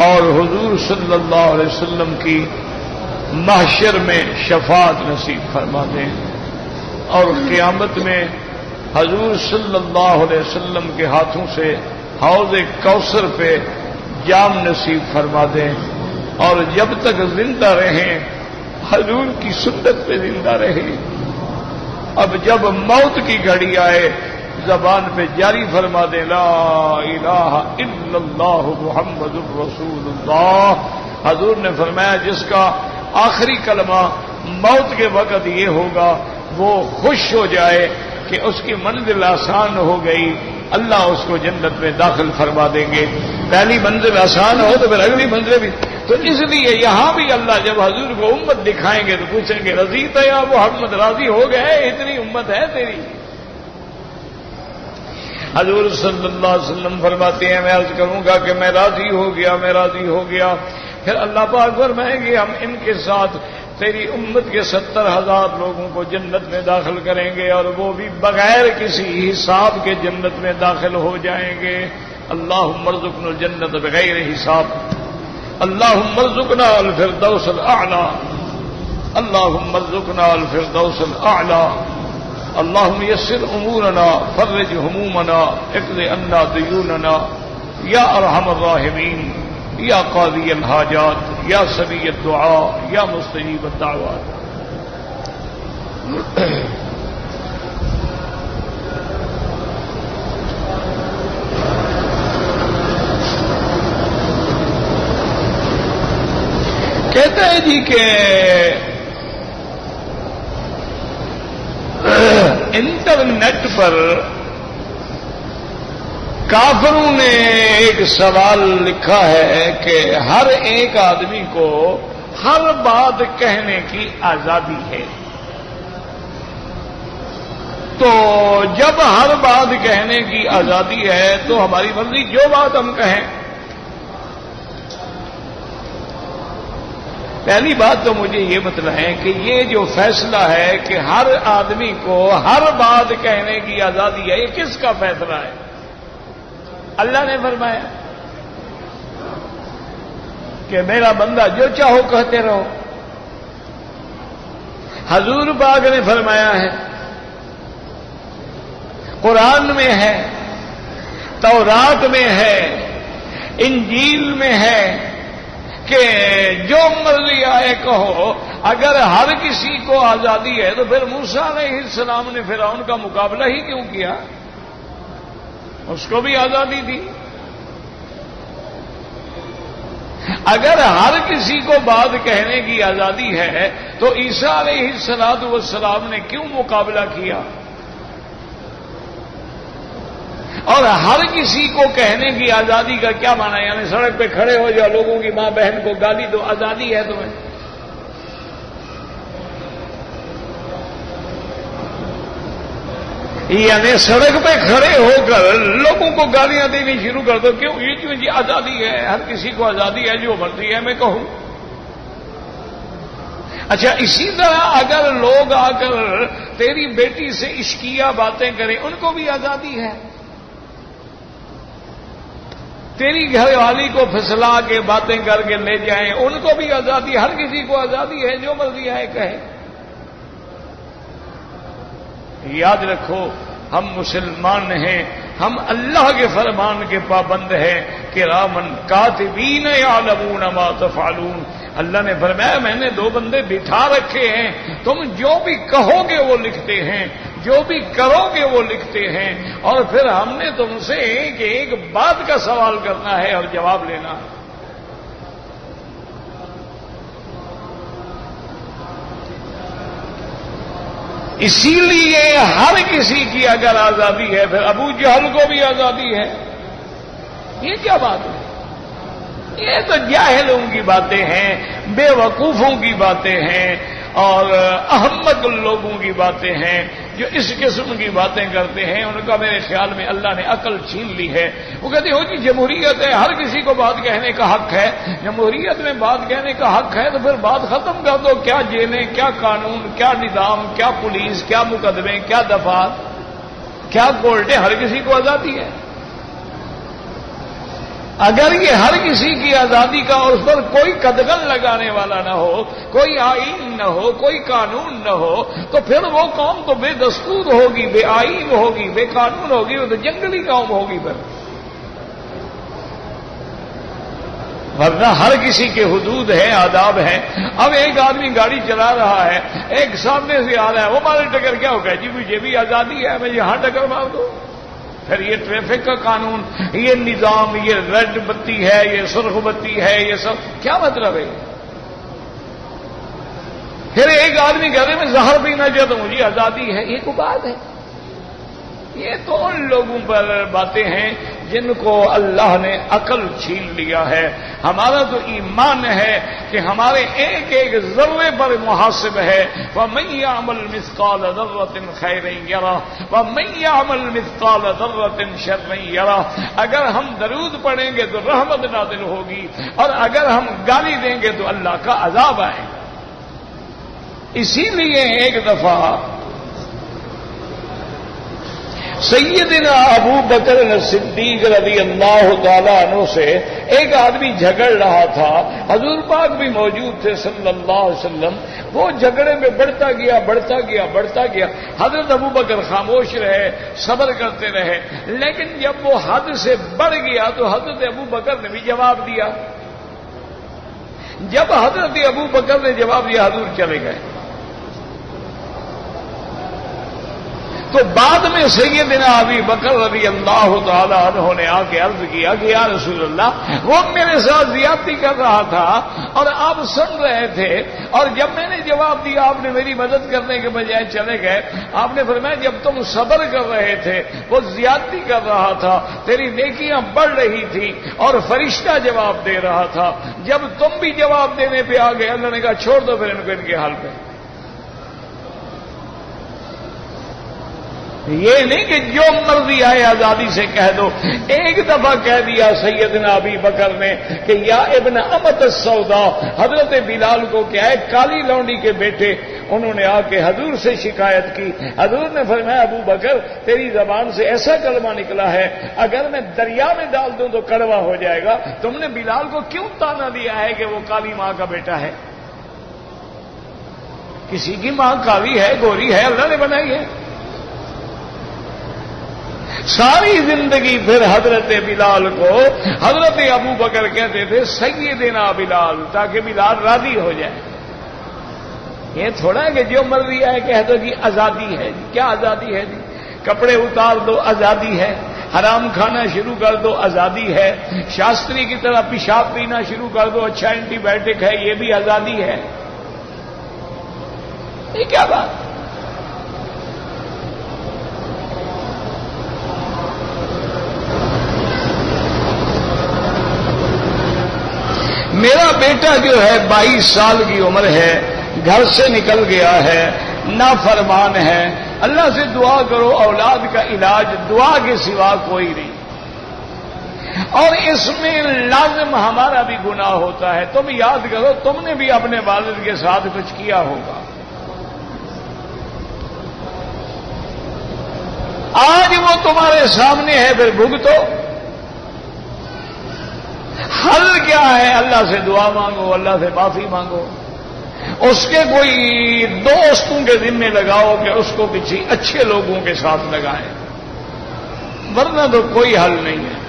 [SPEAKER 1] اور حضور صلی اللہ علیہ وسلم کی محشر میں شفاعت نصیب فرما دیں، اور قیامت میں حضور صلی اللہ علیہ وسلم کے ہاتھوں سے حوض کوثر پہ جام نصیب فرما دیں، اور جب تک زندہ رہیں حضور کی سنت پہ زندہ رہیں۔ اب جب موت کی گھڑی آئے زبان پہ جاری فرما دے لا الہ الا اللہ محمد الرسول اللہ۔ حضور نے فرمایا جس کا آخری کلمہ موت کے وقت یہ ہوگا وہ خوش ہو جائے کہ اس کی منزل آسان ہو گئی، اللہ اس کو جنت میں داخل فرما دیں گے۔ پہلی منزل آسان ہو تو پھر اگلی منزل بھی، تو اس لیے یہاں بھی اللہ جب حضور کو امت دکھائیں گے تو پوچھیں گے رضیت یا محمد، راضی ہو گئے؟ اتنی امت ہے تیری؟ حضور صلی اللہ علیہ وسلم فرماتے ہیں میں عرض کروں گا کہ میں راضی ہو گیا، میں راضی ہو گیا، پھر اللہ پاک فرمائیں گے ہم ان کے ساتھ تیری امت کے 70,000 لوگوں کو جنت میں داخل کریں گے، اور وہ بھی بغیر کسی حساب کے جنت میں داخل ہو جائیں گے۔ اللہم ارزقنا الجنت بغیر حساب، اللہم ارزقنا الفردوس الاعلی، اللہم ارزقنا الفردوس الاعلی، اللہم یسر امورنا، فرج ہمومنا، اقض عنا دیوننا، یا ارحم الراحمین، یا قاضی الحاجات، یا سمیع الدعاء، یا مستجیب الدعوات۔ کہتے کہتا ہے جی کہ انٹرنیٹ پر کافروں نے ایک سوال لکھا ہے کہ ہر ایک آدمی کو ہر بات کہنے کی آزادی ہے، تو جب ہر بات کہنے کی آزادی ہے تو ہماری مرضی جو بات ہم کہیں۔ پہلی بات تو مجھے یہ بتلائیں کہ یہ جو فیصلہ ہے کہ ہر آدمی کو ہر بات کہنے کی آزادی ہے، یہ کس کا فیصلہ ہے؟ اللہ نے فرمایا کہ میرا بندہ جو چاہو کہتے رہو۔ حضور پاک نے فرمایا ہے، قرآن میں ہے، تورات میں ہے، انجیل میں ہے کہ جو مرضی آئے کہو۔ اگر ہر کسی کو آزادی ہے تو پھر موسیٰ علیہ السلام نے فرعون کا مقابلہ ہی کیوں کیا؟ اس کو بھی آزادی تھی۔ اگر ہر کسی کو بات کہنے کی آزادی ہے تو عیسیٰ علیہ السلام نے کیوں مقابلہ کیا؟ اور ہر کسی کو کہنے کی آزادی کا کیا معنی ہے؟ یعنی سڑک پہ کھڑے ہو جاؤ، لوگوں کی ماں بہن کو گالی دو، آزادی ہے تمہیں؟ یعنی سڑک پہ کھڑے ہو کر لوگوں کو گالیاں دینی شروع کر دو، کیوں؟ یہ کیوں جی؟ آزادی ہے، ہر کسی کو آزادی ہے، جو مرضی ہے میں کہوں۔ اچھا، اسی طرح اگر لوگ آ کر تیری بیٹی سے عشقیہ باتیں کریں، ان کو بھی آزادی ہے۔ تیری گھر والی کو پھسلا کے باتیں کر کے لے جائیں، ان کو بھی آزادی، ہر کسی کو آزادی ہے، جو مرضی ہے کہے۔ یاد رکھو، ہم مسلمان ہیں، ہم اللہ کے فرمان کے پابند ہیں، کرامن کاتبین یعلمون ما تفعلون۔ اللہ نے فرمایا میں نے دو بندے بٹھا رکھے ہیں، تم جو بھی کہو گے وہ لکھتے ہیں، جو بھی کرو گے وہ لکھتے ہیں، اور پھر ہم نے تم سے ایک بات کا سوال کرنا ہے اور جواب لینا۔ اسی لیے ہر کسی کی اگر آزادی ہے، پھر ابو جہل کو بھی آزادی ہے۔ یہ کیا بات ہے؟ یہ تو جاہلوں کی باتیں ہیں، بے وقوفوں کی باتیں ہیں، اور احمق لوگوں کی باتیں ہیں جو اس قسم کی باتیں کرتے ہیں۔ ان کا میرے خیال میں اللہ نے عقل چھین لی ہے۔ وہ کہتے ہیں جی جمہوریت ہے، ہر کسی کو بات کہنے کا حق ہے۔ جمہوریت میں بات کہنے کا حق ہے تو پھر بات ختم کر دو۔ کیا جیلیں، کیا قانون، کیا نظام، کیا پولیس، کیا مقدمے، کیا دفعات، کیا کورٹیں، ہر کسی کو آزادی ہے۔ اگر یہ ہر کسی کی آزادی کا اور اس پر کوئی قدغن لگانے والا نہ ہو، کوئی آئین نہ ہو، کوئی قانون نہ ہو، تو پھر وہ قوم تو بے دستور ہوگی، بے آئین ہوگی، بے قانون ہوگی، وہ تو جنگلی قوم ہوگی پھر۔ ورنہ ہر کسی کے حدود ہیں، آداب ہیں۔ اب ایک آدمی گاڑی چلا رہا ہے، ایک سامنے سے آ رہا ہے، وہ مارے ٹکر، کیا ہوگا جی مجھے بھی آزادی ہے، میں یہاں ٹکر مار دوں؟ پھر یہ ٹریفک کا قانون، یہ نظام، یہ ریڈ بتی ہے، یہ سرخ بتی ہے، یہ سب کیا مطلب ہے؟ پھر ایک آدمی کہتے میں زہر پینا چاہتا ہوں، مجھے آزادی ہے، یہ کوئی بات ہے؟ یہ تو ان لوگوں پر باتیں ہیں جن کو اللہ نے عقل چھین لیا ہے۔ ہمارا تو ایمان ہے کہ ہمارے ایک ایک ذرے پر محاسب ہے۔ وَمَن يَعْمَلْ مِثْقَالَ ذَرَّةٍ خَيْرًا يَرَهُ وَمَن يَعْمَلْ مِثْقَالَ ذَرَّةٍ شَرًّا يَرَهُ۔ اگر ہم درود پڑھیں گے تو رحمت نازل ہوگی، اور اگر ہم گالی دیں گے تو اللہ کا عذاب آئے گا۔ اسی لیے ایک دفعہ سیدنا ابو بکر صدیق رضی اللہ تعالیٰ عنہ سے ایک آدمی جھگڑ رہا تھا، حضور پاک بھی موجود تھے صلی اللہ علیہ وسلم۔ وہ جھگڑے میں بڑھتا گیا۔ حضرت ابو بکر خاموش رہے، صبر کرتے رہے، لیکن جب وہ حد سے بڑھ گیا تو حضرت ابو بکر نے بھی جواب دیا۔ جب حضرت ابو بکر نے جواب دیا، حضور چلے گئے۔ تو بعد میں سیدنا ابی بکر رضی اللہ تعالی عنہ نے آ کے عرض کیا کہ یا رسول اللہ وہ میرے ساتھ زیادتی کر رہا تھا اور آپ سن رہے تھے، اور جب میں نے جواب دیا آپ نے میری مدد کرنے کے بجائے چلے گئے۔ آپ نے فرمایا جب تم صبر کر رہے تھے وہ زیادتی کر رہا تھا، تیری نیکیاں بڑھ رہی تھی اور فرشتہ جواب دے رہا تھا، جب تم بھی جواب دینے پہ آ گئے اللہ نے کہا چھوڑ دو پھر ان کو ان کے حال پہ۔ یہ نہیں کہ جو مرضی آئے آزادی سے کہہ دو۔ ایک دفعہ کہہ دیا سیدنا ابی بکر نے کہ یا ابن امت السودا، حضرت بلال کو کیا ہے کالی لونڈی کے بیٹے، انہوں نے آ کے حضور سے شکایت کی۔ حضور نے فرمایا ابو بکر تیری زبان سے ایسا کلمہ نکلا ہے اگر میں دریا میں ڈال دوں تو کڑوا ہو جائے گا، تم نے بلال کو کیوں تانا دیا ہے کہ وہ کالی ماں کا بیٹا ہے؟ کسی کی ماں کالی ہے گوری ہے اللہ نے بنائی ہے۔ ساری زندگی پھر حضرت بلال کو حضرت ابو بکر کہتے تھے سیدنا بلال، تاکہ بلال راضی ہو جائے۔ یہ تھوڑا کہ جو مرضی آئے کہہ دو جی آزادی ہے جی، کیا آزادی ہے جی؟ کپڑے اتار دو آزادی ہے، حرام کھانا شروع کر دو آزادی ہے، شاستری کی طرح پیشاب پینا شروع کر دو اچھا اینٹی بایوٹک ہے، یہ بھی آزادی ہے۔ یہ کیا بات؟ میرا بیٹا جو ہے 22 سال کی عمر ہے، گھر سے نکل گیا ہے، نافرمان ہے، اللہ سے دعا کرو اولاد کا علاج دعا کے سوا کوئی نہیں، اور اس میں لازم ہمارا بھی گناہ ہوتا ہے۔ تم یاد کرو تم نے بھی اپنے والد کے ساتھ کچھ کیا ہوگا، آج وہ تمہارے سامنے ہے پھر بھگتو۔ حل کیا ہے؟ اللہ سے دعا مانگو، اللہ سے معافی مانگو، اس کے کوئی دوستوں کے ذمے لگاؤ کہ اس کو کسی اچھے لوگوں کے ساتھ لگائیں، ورنہ تو کوئی حل نہیں ہے۔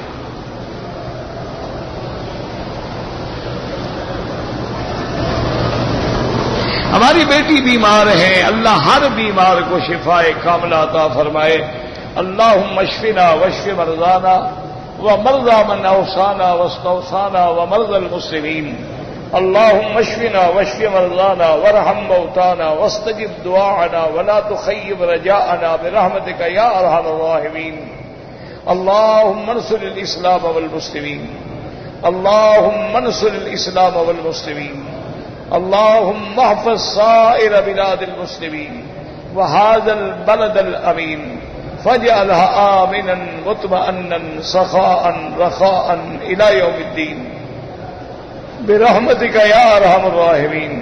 [SPEAKER 1] ہماری بیٹی بیمار ہے، اللہ ہر بیمار کو شفاء کاملہ عطا فرمائے۔ اللہم اشفنا واشف مرضانا ومرضى من اوصانا واستوصانا ومرضى المسلمين اللهم اشفنا واشف مرضانا وارحم موتانا واستجب دعاءنا ولا تخيب رجاءنا برحمتك يا ارحم الراحمين اللهم انصر الاسلام والمسلمين اللهم انصر الاسلام والمسلمين اللهم احفظ سائر بلاد المسلمين وهذا البلد الامين فاجعلها آمنا مطمئنا سخاء رخاء إلى يوم الدين برحمتك يا أرحم الراحمين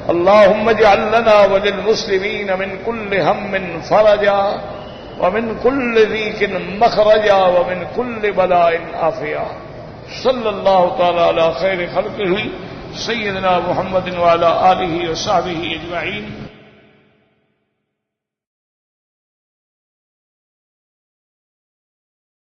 [SPEAKER 1] اللهم اجعل لنا وللمسلمين من كل هم فرجا ومن كل ضيق مخرجا ومن كل بلاء عافيا صلى الله تعالى على خير خلقه سيدنا محمد وعلى آله وصحبه أجمعين